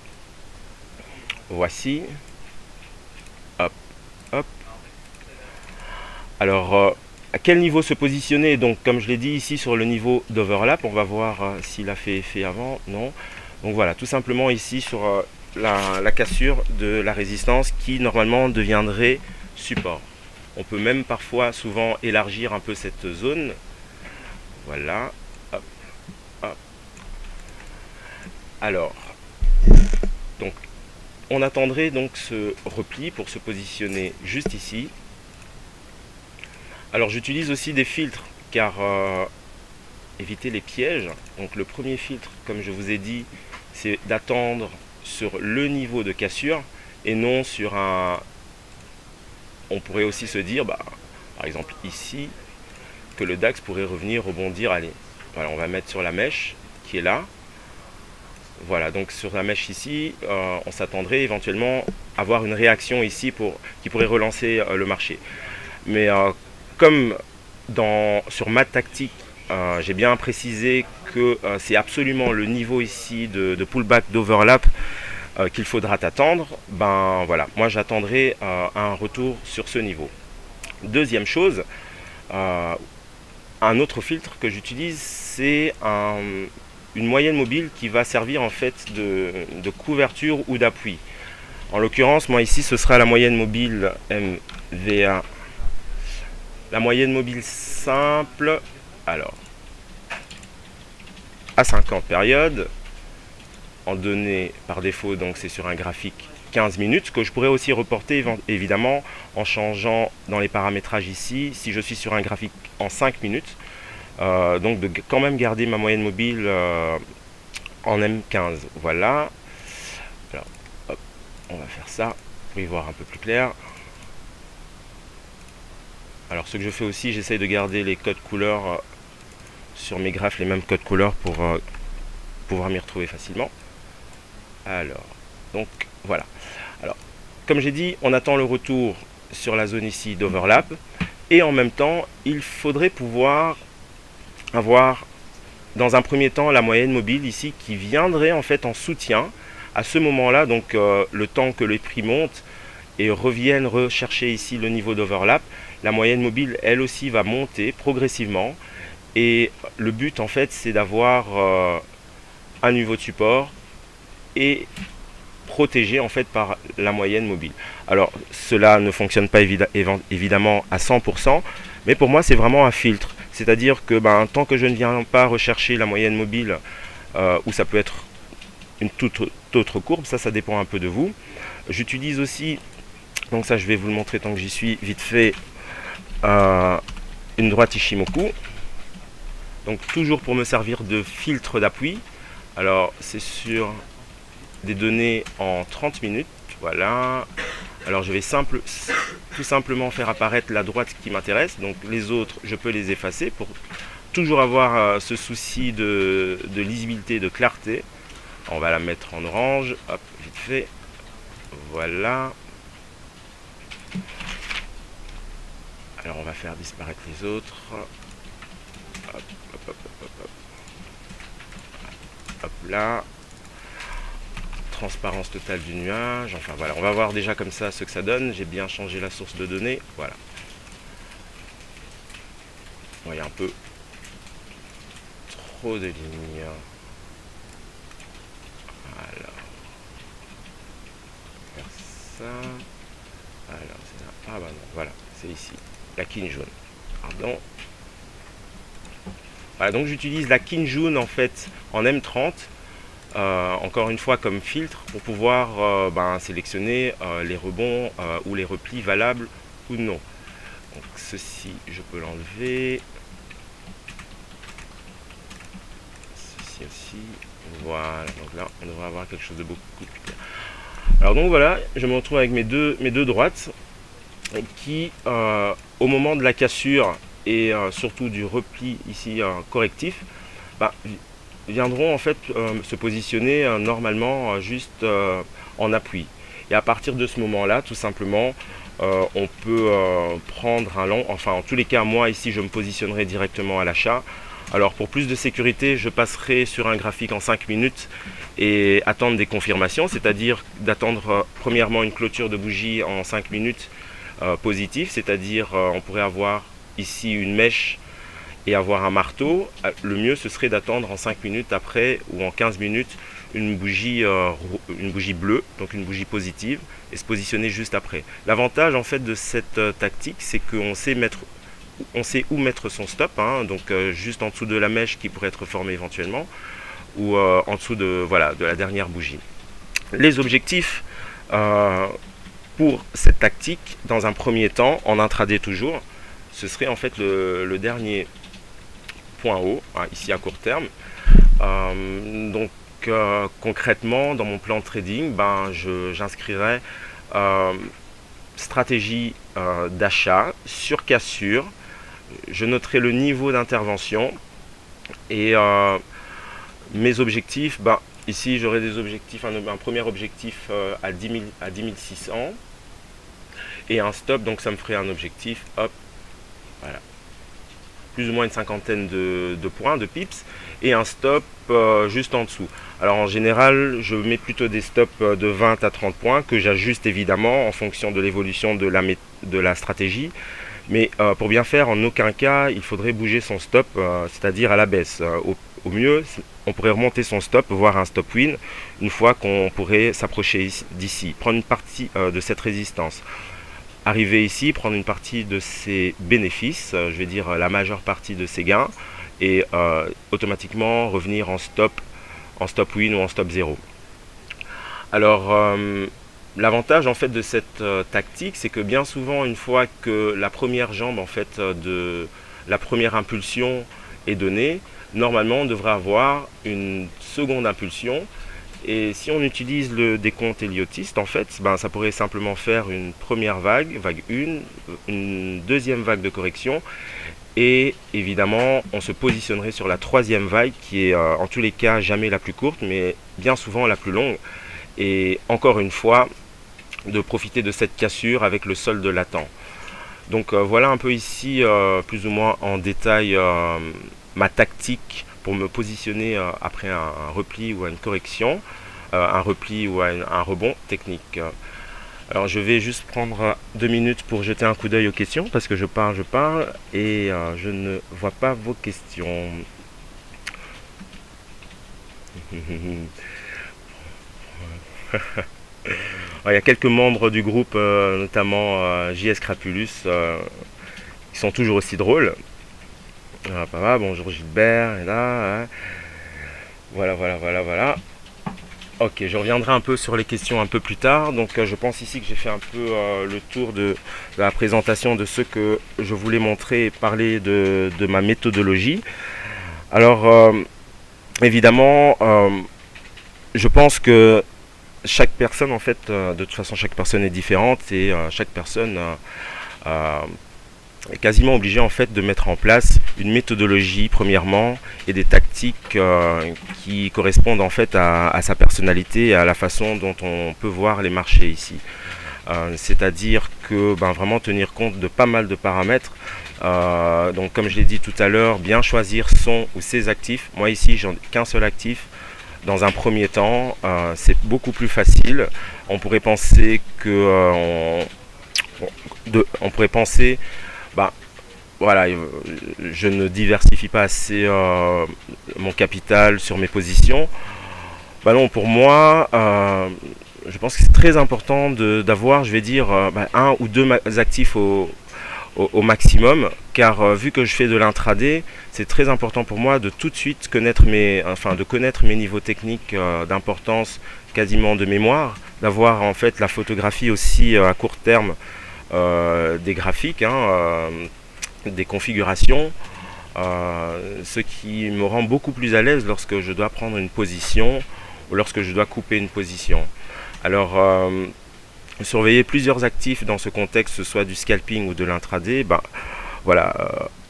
Voici. Hop, hop. Alors, à quel niveau se positionner? Donc, comme je l'ai dit ici, sur le niveau d'overlap, on va voir s'il a fait effet avant. Non. Donc voilà, tout simplement ici sur la cassure de la résistance qui normalement deviendrait support. On peut même parfois souvent élargir un peu cette zone. Voilà. Hop, hop. Alors, donc, on attendrait donc ce repli pour se positionner juste ici. Alors j'utilise aussi des filtres car éviter les pièges. Donc le premier filtre, comme je vous ai dit, c'est d'attendre sur le niveau de cassure et non sur un... On pourrait aussi se dire, par exemple ici, que le DAX pourrait revenir rebondir. Allez, voilà, on va mettre sur la mèche qui est là. Voilà, donc sur la mèche ici, on s'attendrait éventuellement à avoir une réaction ici qui pourrait relancer le marché. Mais comme sur ma tactique, j'ai bien précisé que c'est absolument le niveau ici de pullback d'overlap qu'il faudra attendre, ben voilà, moi j'attendrai un retour sur ce niveau. Deuxième chose, un autre filtre que j'utilise, c'est une moyenne mobile qui va servir en fait de couverture ou d'appui. En l'occurrence, moi ici, ce sera la moyenne mobile MVA. La moyenne mobile simple, alors, à 50 périodes, en données par défaut, donc c'est sur un graphique 15 minutes, que je pourrais aussi reporter évidemment en changeant dans les paramétrages ici, si je suis sur un graphique en 5 minutes, donc de quand même garder ma moyenne mobile en M15, voilà. Alors, hop, on va faire ça pour y voir un peu plus clair. Alors ce que je fais aussi, j'essaye de garder les codes couleurs sur mes graphes, les mêmes codes couleurs pour pouvoir m'y retrouver facilement. Alors, donc voilà. Alors, comme j'ai dit, on attend le retour sur la zone ici d'overlap. Et en même temps, il faudrait pouvoir avoir dans un premier temps la moyenne mobile ici qui viendrait en fait en soutien à ce moment-là, donc le temps que les prix montent et reviennent rechercher ici le niveau d'overlap. La moyenne mobile, elle aussi, va monter progressivement. Et le but, en fait, c'est d'avoir un niveau de support et protégé, en fait, par la moyenne mobile. Alors, cela ne fonctionne pas évidemment à 100%, mais pour moi, c'est vraiment un filtre. C'est-à-dire que tant que je ne viens pas rechercher la moyenne mobile, ou ça peut être une toute autre courbe, ça dépend un peu de vous. J'utilise aussi, donc ça, je vais vous le montrer tant que j'y suis, vite fait, une droite Ishimoku, donc toujours pour me servir de filtre d'appui. Alors c'est sur des données en 30 minutes, voilà. Alors je vais tout simplement faire apparaître la droite qui m'intéresse, donc les autres je peux les effacer pour toujours avoir ce souci de lisibilité, de clarté. On va la mettre en orange, hop, vite fait, voilà. Alors on va faire disparaître les autres. Hop, hop, hop, hop, hop, hop. Hop là. Transparence totale du nuage. Enfin voilà, on va voir déjà comme ça ce que ça donne. J'ai bien changé la source de données. Voilà. Vous voyez un peu trop de lignes. Voilà. Faire ça. Alors c'est là. Ah bah non, voilà, c'est ici. La Kinjun, pardon. Voilà, donc j'utilise la Kinjun en fait en M30, encore une fois comme filtre pour pouvoir sélectionner les rebonds ou les replis valables ou non. Donc ceci, je peux l'enlever. Ceci aussi. Voilà, donc là on devrait avoir quelque chose de beaucoup plus clair. Alors donc voilà, je me retrouve avec mes deux droites qui au moment de la cassure et surtout du repli ici correctif viendront en fait se positionner normalement juste en appui, et à partir de ce moment là tout simplement on peut prendre un long, enfin en tous les cas moi ici je me positionnerai directement à l'achat Alors pour plus de sécurité, je passerai sur un graphique en 5 minutes et attendre des confirmations, c'est-à-dire d'attendre premièrement une clôture de bougie en 5 minutes positive, c'est-à-dire on pourrait avoir ici une mèche et avoir un marteau. Le mieux ce serait d'attendre en 5 minutes après ou en 15 minutes une bougie bleue, donc une bougie positive, et se positionner juste après. L'avantage en fait de cette tactique, c'est qu'on sait où mettre son stop, hein, donc juste en dessous de la mèche qui pourrait être formée éventuellement, ou en dessous de la dernière bougie. Les objectifs pour cette tactique, dans un premier temps, en intraday toujours, ce serait en fait le dernier point haut, hein, ici à court terme. Donc concrètement, dans mon plan de trading, j'inscrirai stratégie d'achat sur cassure. Je noterai le niveau d'intervention et mes objectifs. Ici, j'aurai des objectifs, un premier objectif à 10 600 et un stop, donc ça me ferait un objectif, hop, voilà, plus ou moins une cinquantaine de points, de pips, et un stop juste en dessous. Alors en général, je mets plutôt des stops de 20 à 30 points que j'ajuste évidemment en fonction de l'évolution de la stratégie. Mais pour bien faire, en aucun cas, il faudrait bouger son stop, c'est-à-dire à la baisse. Au mieux, on pourrait remonter son stop, voire un stop win, une fois qu'on pourrait s'approcher d'ici, prendre une partie de cette résistance. Arriver ici, prendre une partie de ses bénéfices, je vais dire la majeure partie de ses gains, et automatiquement revenir en stop win ou en stop 0. Alors l'avantage en fait de cette tactique, c'est que bien souvent, une fois que la première jambe en fait de la première impulsion est donnée, normalement on devrait avoir une seconde impulsion. Et si on utilise le décompte héliotiste, en fait, ça pourrait simplement faire une première vague 1, une deuxième vague de correction, et évidemment on se positionnerait sur la troisième vague qui est en tous les cas jamais la plus courte, mais bien souvent la plus longue, et encore une fois de profiter de cette cassure avec le solde latent. Donc voilà un peu ici plus ou moins en détail ma tactique pour me positionner après un repli ou une correction, un repli ou un rebond technique. Alors je vais juste prendre 2 minutes pour jeter un coup d'œil aux questions, parce que je parle et je ne vois pas vos questions. Il y a quelques membres du groupe, notamment JS Crapulus, qui sont toujours aussi drôles. Bonjour Gilbert, et là, voilà. Ok, je reviendrai un peu sur les questions un peu plus tard. Donc je pense ici que j'ai fait un peu le tour de la présentation de ce que je voulais montrer et parler de ma méthodologie. Alors évidemment, je pense que chaque personne en fait, de toute façon chaque personne est différente, et chaque personne est quasiment obligé en fait de mettre en place une méthodologie premièrement et des tactiques qui correspondent en fait à sa personnalité et à la façon dont on peut voir les marchés ici. C'est-à-dire que vraiment tenir compte de pas mal de paramètres. Donc comme je l'ai dit tout à l'heure, bien choisir son ou ses actifs. Moi ici j'en ai qu'un seul actif. Dans un premier temps, c'est beaucoup plus facile. On pourrait penser que je ne diversifie pas assez mon capital sur mes positions. Non, pour moi, je pense que c'est très important d'avoir, je vais dire, 1 ou 2 actifs au maximum, car vu que je fais de l'intraday, c'est très important pour moi de tout de suite connaître mes niveaux techniques d'importance, quasiment de mémoire, d'avoir en fait la photographie aussi à court terme des graphiques, des configurations, ce qui me rend beaucoup plus à l'aise lorsque je dois prendre une position ou lorsque je dois couper une position. Alors surveiller plusieurs actifs dans ce contexte, que ce soit du scalping ou de l'intraday,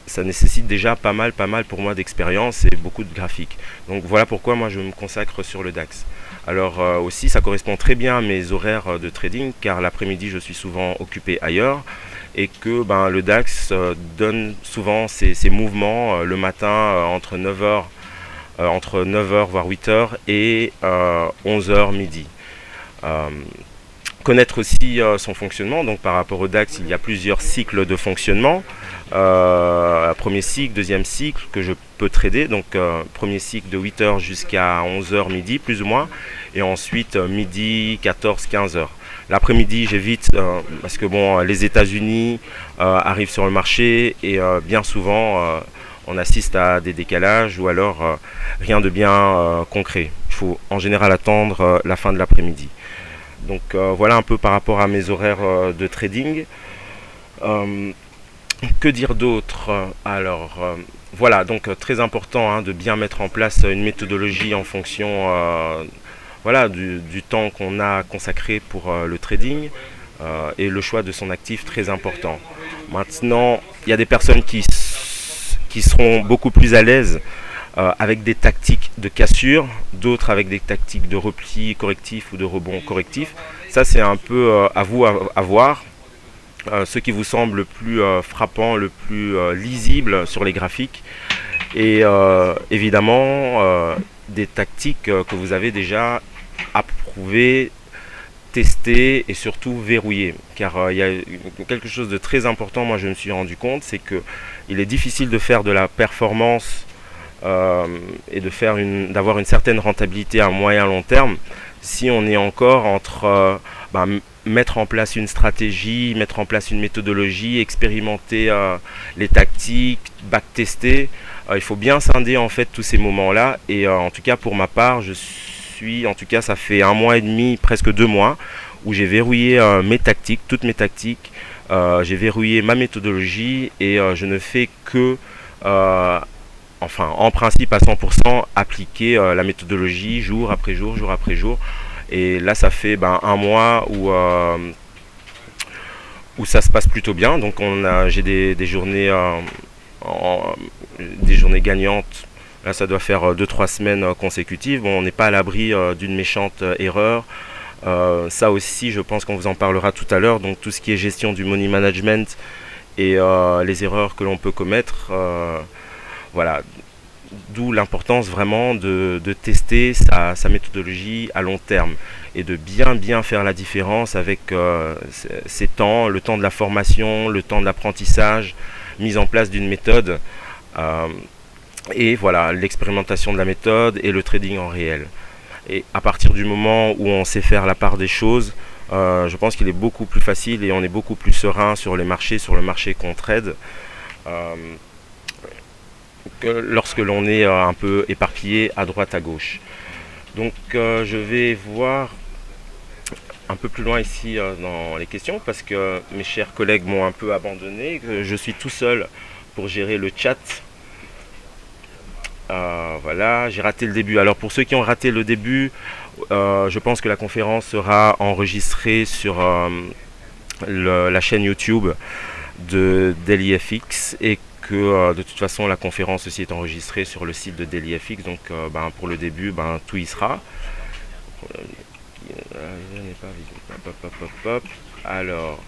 ça nécessite déjà pas mal pour moi d'expérience et beaucoup de graphiques. Donc voilà pourquoi moi je me consacre sur le DAX. Alors aussi ça correspond très bien à mes horaires de trading, car l'après-midi je suis souvent occupé ailleurs, et que le DAX donne souvent ces mouvements le matin entre 9h voire 8h et 11h midi. Connaître aussi son fonctionnement, donc par rapport au DAX, il y a plusieurs cycles de fonctionnement. Premier cycle, deuxième cycle que je peux trader, donc premier cycle de 8h jusqu'à 11h midi plus ou moins, et ensuite midi, 14, 15h. L'après-midi j'évite parce que les États-Unis arrivent sur le marché et bien souvent on assiste à des décalages ou alors rien de bien concret. Il faut en général attendre la fin de l'après-midi. Donc voilà un peu par rapport à mes horaires de trading. Que dire d'autre? Alors voilà, donc très important de bien mettre en place une méthodologie en fonction du temps qu'on a consacré pour le trading et le choix de son actif très important. Maintenant, il y a des personnes qui seront beaucoup plus à l'aise avec des tactiques de cassure, d'autres avec des tactiques de repli correctif ou de rebond correctif. Ça, c'est un peu à vous à voir. Ce qui vous semble le plus frappant, le plus lisible sur les graphiques. Et évidemment, des tactiques que vous avez déjà approuvées, testées et surtout verrouillées. Car il y a quelque chose de très important, moi je me suis rendu compte, c'est qu'il est difficile de faire de la performance et d'avoir une certaine rentabilité à moyen long terme si on est encore entre mettre en place une stratégie, mettre en place une méthodologie, expérimenter les tactiques, backtester. Il faut bien scinder en fait tous ces moments-là et en tout cas pour ma part, ça fait 1 mois et demi, presque 2 mois où j'ai verrouillé mes tactiques, toutes mes tactiques. J'ai verrouillé ma méthodologie et je ne fais que en principe à 100% appliquer la méthodologie jour après jour, jour après jour. Et là, ça fait 1 mois où ça se passe plutôt bien. Donc j'ai des journées gagnantes. Là, ça doit faire 2-3 semaines consécutives. On n'est pas à l'abri d'une méchante erreur. Ça aussi, je pense qu'on vous en parlera tout à l'heure. Donc tout ce qui est gestion du money management et les erreurs que l'on peut commettre. Voilà. D'où l'importance vraiment de tester sa méthodologie à long terme et de bien faire la différence avec ces temps, le temps de la formation, le temps de l'apprentissage, mise en place d'une méthode et voilà, l'expérimentation de la méthode et le trading en réel. Et à partir du moment où on sait faire la part des choses, je pense qu'il est beaucoup plus facile et on est beaucoup plus serein sur les marchés, sur le marché qu'on trade. Que lorsque l'on est un peu éparpillé à droite à gauche. Donc je vais voir un peu plus loin ici dans les questions parce que mes chers collègues m'ont un peu abandonné, que je suis tout seul pour gérer le chat. Voilà, j'ai raté le début. Alors pour ceux qui ont raté le début, je pense que la conférence sera enregistrée sur la chaîne YouTube de DailyFX et que de toute façon la conférence aussi est enregistrée sur le site de DailyFX, donc pour le début tout y sera. Alors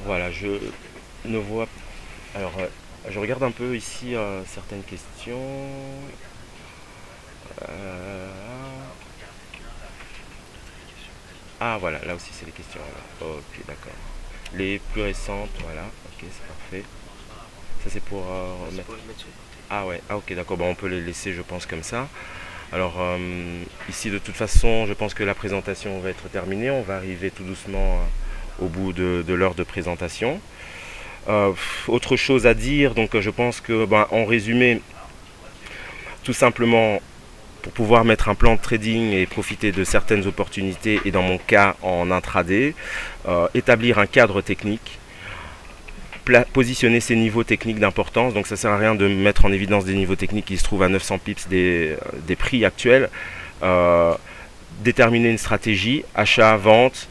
voilà, je ne vois. Alors je regarde un peu ici certaines questions. Ah voilà, là aussi c'est les questions. Voilà. Ok, d'accord. Les plus récentes, voilà, ok, c'est parfait. Ça c'est pour remettre. Ah ouais, ah ok, d'accord, on peut les laisser, je pense, comme ça. Alors ici de toute façon, je pense que la présentation va être terminée. On va arriver tout doucement au bout de l'heure de présentation. Autre chose à dire, donc je pense que en résumé, tout simplement, pour pouvoir mettre un plan de trading et profiter de certaines opportunités, et dans mon cas en intraday, établir un cadre technique, positionner ces niveaux techniques d'importance. Donc ça ne sert à rien de mettre en évidence des niveaux techniques qui se trouvent à 900 pips des prix actuels. Déterminer une stratégie, achat, vente,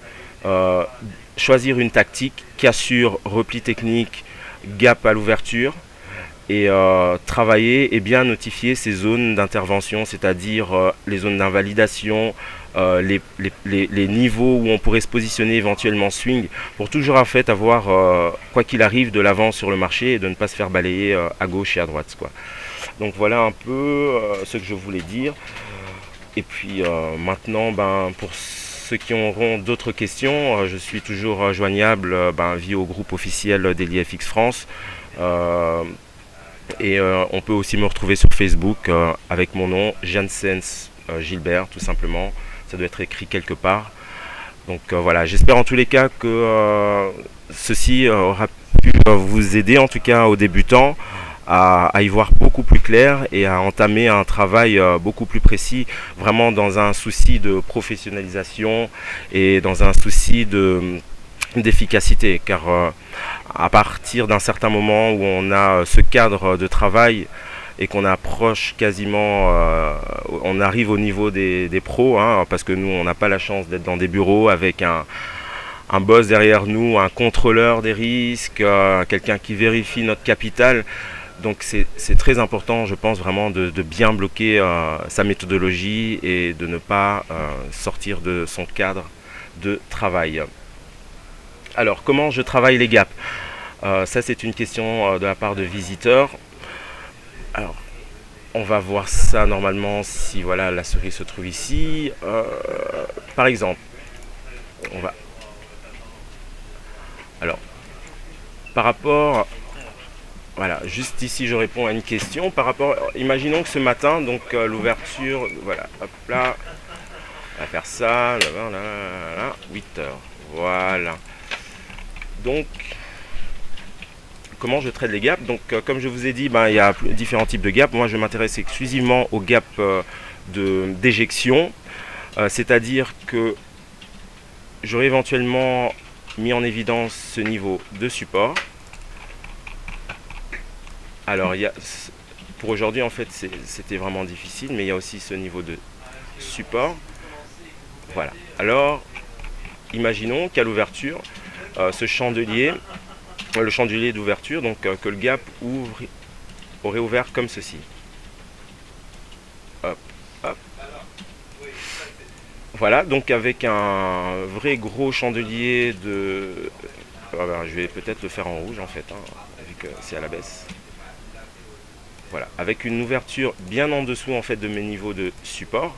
choisir une tactique, cassure, repli technique, gap à l'ouverture, et travailler et bien notifier ces zones d'intervention, c'est-à-dire les zones d'invalidation, les niveaux où on pourrait se positionner éventuellement swing, pour toujours en fait avoir, quoi qu'il arrive, de l'avance sur le marché et de ne pas se faire balayer à gauche et à droite, quoi. Donc voilà un peu ce que je voulais dire. Et puis maintenant, pour ceux qui auront d'autres questions, je suis toujours joignable via au groupe officiel d'EliaFX France. Et on peut aussi me retrouver sur Facebook avec mon nom, Janssens Gilbert, tout simplement. Ça doit être écrit quelque part. Donc voilà, j'espère en tous les cas que ceci aura pu vous aider, en tout cas aux débutants, à y voir beaucoup plus clair et à entamer un travail beaucoup plus précis, vraiment dans un souci de professionnalisation et dans un souci d'efficacité, car à partir d'un certain moment où on a ce cadre de travail et qu'on approche quasiment, on arrive au niveau des pros, hein, parce que nous on n'a pas la chance d'être dans des bureaux avec un boss derrière nous, un contrôleur des risques, quelqu'un qui vérifie notre capital. Donc c'est très important, je pense vraiment, de bien bloquer sa méthodologie et de ne pas sortir de son cadre de travail. Alors, comment je travaille les gaps? Ça, c'est une question de la part de visiteurs. Alors, on va voir ça normalement si voilà, la souris se trouve ici. Par exemple, on va... Alors, par rapport... Voilà, juste ici je réponds à une question par rapport, imaginons que ce matin, donc l'ouverture, voilà, hop là, on va faire ça, là, 8 heures, voilà. Donc, comment je traite les gaps? Donc, comme je vous ai dit, il y a différents types de gaps. Moi, je m'intéresse exclusivement aux gaps d'éjection, c'est-à-dire que j'aurais éventuellement mis en évidence ce niveau de support. Alors, pour aujourd'hui, en fait, c'était vraiment difficile, mais il y a aussi ce niveau de support. Voilà. Alors, imaginons qu'à l'ouverture, ce chandelier, le chandelier d'ouverture, donc que le gap aurait ouvert comme ceci. Hop, hop. Voilà, donc avec un vrai gros chandelier de... je vais peut-être le faire en rouge, en fait, hein, vu que c'est à la baisse. Voilà, avec une ouverture bien en dessous en fait de mes niveaux de support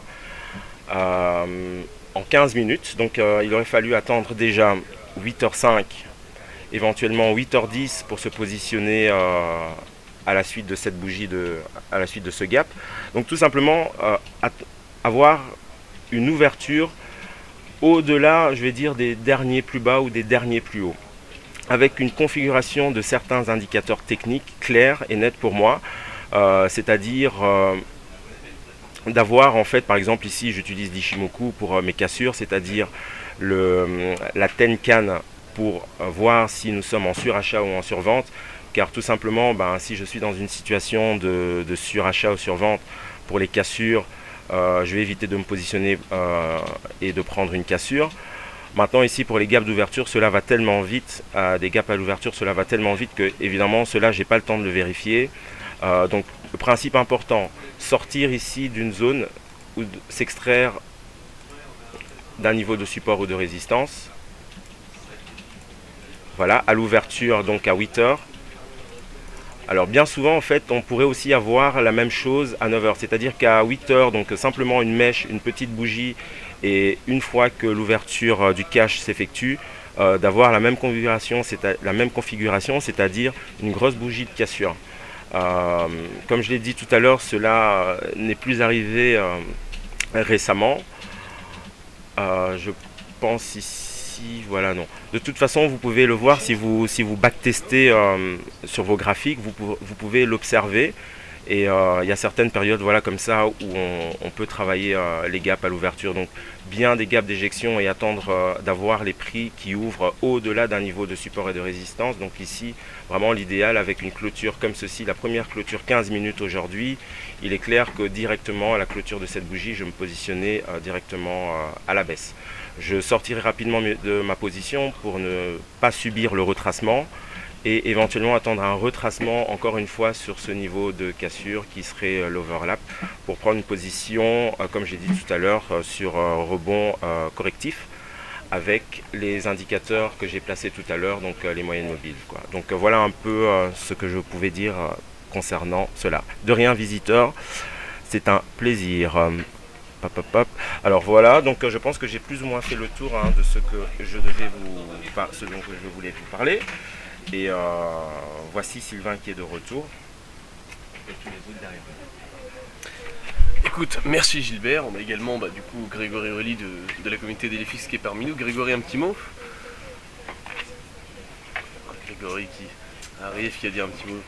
en 15 minutes. Donc il aurait fallu attendre déjà 8h05, éventuellement 8h10 pour se positionner à la suite de cette bougie, à la suite de ce gap. Donc tout simplement avoir une ouverture au-delà, je vais dire, des derniers plus bas ou des derniers plus hauts, avec une configuration de certains indicateurs techniques clairs et nets pour moi. C'est-à-dire d'avoir en fait, par exemple ici j'utilise l'Ishimoku pour mes cassures, c'est-à-dire la Tenkan pour voir si nous sommes en surachat ou en survente, car tout simplement si je suis dans une situation de surachat ou survente pour les cassures, je vais éviter de me positionner et de prendre une cassure. Maintenant ici pour les gaps d'ouverture, cela va tellement vite, des gaps à l'ouverture, cela va tellement vite que évidemment cela j'ai pas le temps de le vérifier. Donc le principe important, sortir ici d'une zone ou s'extraire d'un niveau de support ou de résistance. Voilà, à l'ouverture donc à 8 heures. Alors bien souvent en fait on pourrait aussi avoir la même chose à 9 heures, c'est-à-dire qu'à 8 heures, donc simplement une mèche, une petite bougie, et une fois que l'ouverture du cash s'effectue, d'avoir la même configuration, c'est-à-dire une grosse bougie de cassure. Comme je l'ai dit tout à l'heure, cela n'est plus arrivé récemment. Je pense ici, voilà, non. De toute façon, vous pouvez le voir si vous backtestez sur vos graphiques, vous pouvez l'observer. Et il y a certaines périodes voilà, comme ça où on peut travailler les gaps à l'ouverture. Donc bien des gaps d'éjection et attendre d'avoir les prix qui ouvrent au-delà d'un niveau de support et de résistance. Donc ici, vraiment l'idéal avec une clôture comme ceci, la première clôture 15 minutes aujourd'hui, il est clair que directement à la clôture de cette bougie, je me positionnais directement à la baisse. Je sortirai rapidement de ma position pour ne pas subir le retracement. et éventuellement attendre un retracement encore une fois sur ce niveau de cassure qui serait l'overlap pour prendre une position, comme j'ai dit tout à l'heure, sur rebond correctif avec les indicateurs que j'ai placés tout à l'heure, donc les moyennes mobiles, quoi. Donc voilà un peu ce que je pouvais dire concernant cela. De rien, visiteur, c'est un plaisir. Alors voilà, donc je pense que j'ai plus ou moins fait le tour de ce que je devais ce dont je voulais vous parler. Et voici Sylvain qui est de retour. Et tous les autres derrière. Écoute, merci Gilbert. On a également du coup Grégory Relly de la communauté d'Elefix qui est parmi nous. Grégory, un petit mot. Grégory qui arrive, qui a dit un petit mot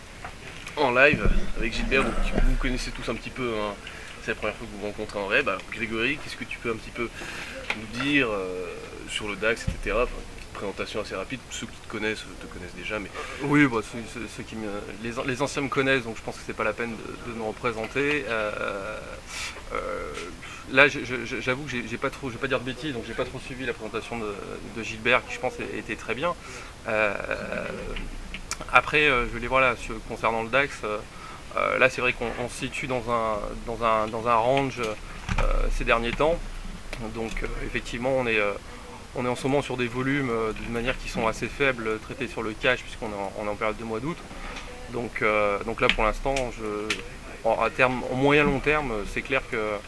en live avec Gilbert. Donc vous connaissez tous un petit peu, hein. C'est la première fois que vous vous rencontrez en vrai. Grégory, qu'est-ce que tu peux un petit peu nous dire sur le DAX, etc. Enfin, une petite présentation assez rapide. Ceux qui te connaissent déjà, mais Oui, ceux qui les anciens me connaissent, donc je pense que c'est pas la peine de me représenter. Là, j'avoue que j'ai pas trop, je vais pas dire de bêtises, donc j'ai pas trop suivi la présentation de Gilbert, qui je pense était très bien. Après, je vais les voir là, concernant le DAX. Là, c'est vrai qu'on se situe dans un range ces derniers temps. Donc, effectivement, on est en ce moment sur des volumes d'une manière qui sont assez faibles, traités sur le cash, puisqu'on est en période de mois d'août. Donc là, pour l'instant, en moyen long terme, c'est clair que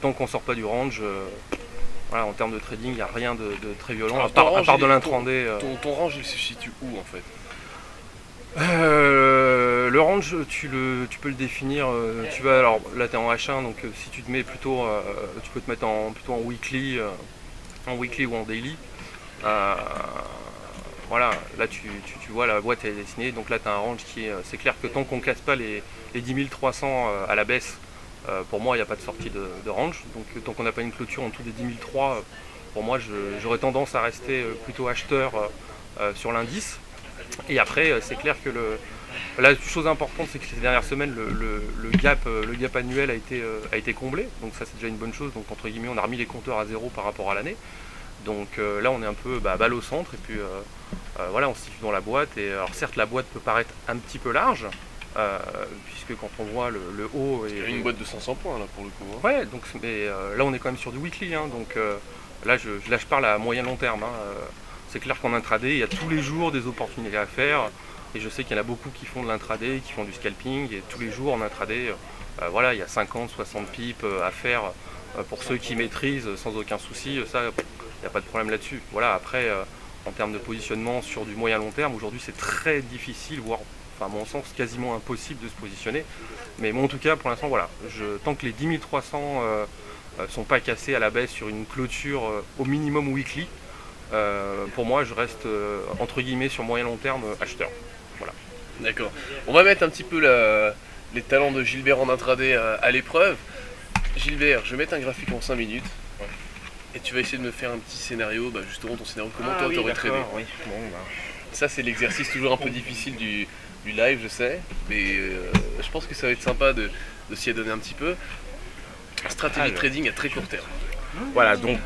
tant qu'on ne sort pas du range, voilà, en termes de trading, il n'y a rien de très violent, alors, à part de l'intraday. Ton range, il se situe où en fait? Le range, tu peux le définir. Alors là, tu es en H1, donc si tu te mets plutôt, tu peux te mettre plutôt en weekly ou en daily. Voilà, là tu vois la boîte est dessinée, donc là tu as un range qui est. C'est clair que tant qu'on ne casse pas les 10 300 à la baisse, pour moi il n'y a pas de sortie de range. Donc tant qu'on n'a pas une clôture en dessous des 10 300, pour moi j'aurais tendance à rester plutôt acheteur sur l'indice. Et après, c'est clair que la chose importante, c'est que ces dernières semaines, le gap annuel a été comblé. Donc ça, c'est déjà une bonne chose. Donc entre guillemets, on a remis les compteurs à zéro par rapport à l'année. Donc là, on est un peu balle au centre. Et puis voilà, on se situe dans la boîte. Et alors certes, la boîte peut paraître un petit peu large, puisque quand on voit le haut... Il y a une boîte de 500 points là pour le coup. Hein. Ouais, donc, mais là, on est quand même sur du weekly. Hein, donc là, je parle à moyen long terme. Hein, c'est clair qu'en intraday, il y a tous les jours des opportunités à faire. Et je sais qu'il y en a beaucoup qui font de l'intraday, qui font du scalping. Et tous les jours en intraday, voilà, il y a 50, 60 pips à faire pour ceux qui maîtrisent sans aucun souci. Ça, il n'y a pas de problème là-dessus. Voilà, après, en termes de positionnement sur du moyen long terme, aujourd'hui c'est très difficile, voire, enfin, à mon sens, quasiment impossible de se positionner. Mais bon, en tout cas, pour l'instant, voilà, tant que les 10 300 sont pas cassés à la baisse sur une clôture au minimum weekly, pour moi, je reste entre guillemets sur moyen long terme acheteur. Voilà. D'accord. On va mettre un petit peu les talents de Gilbert en intraday à l'épreuve. Gilbert, je vais mettre un graphique en 5 minutes. Ouais. Et tu vas essayer de me faire un petit scénario, justement ton scénario, comment toi t'aurais tradé. Oui. Bon, Ça, c'est l'exercice toujours un peu difficile du live, je sais. Mais je pense que ça va être sympa de s'y adonner un petit peu. Stratégie de trading à très court terme. Voilà, donc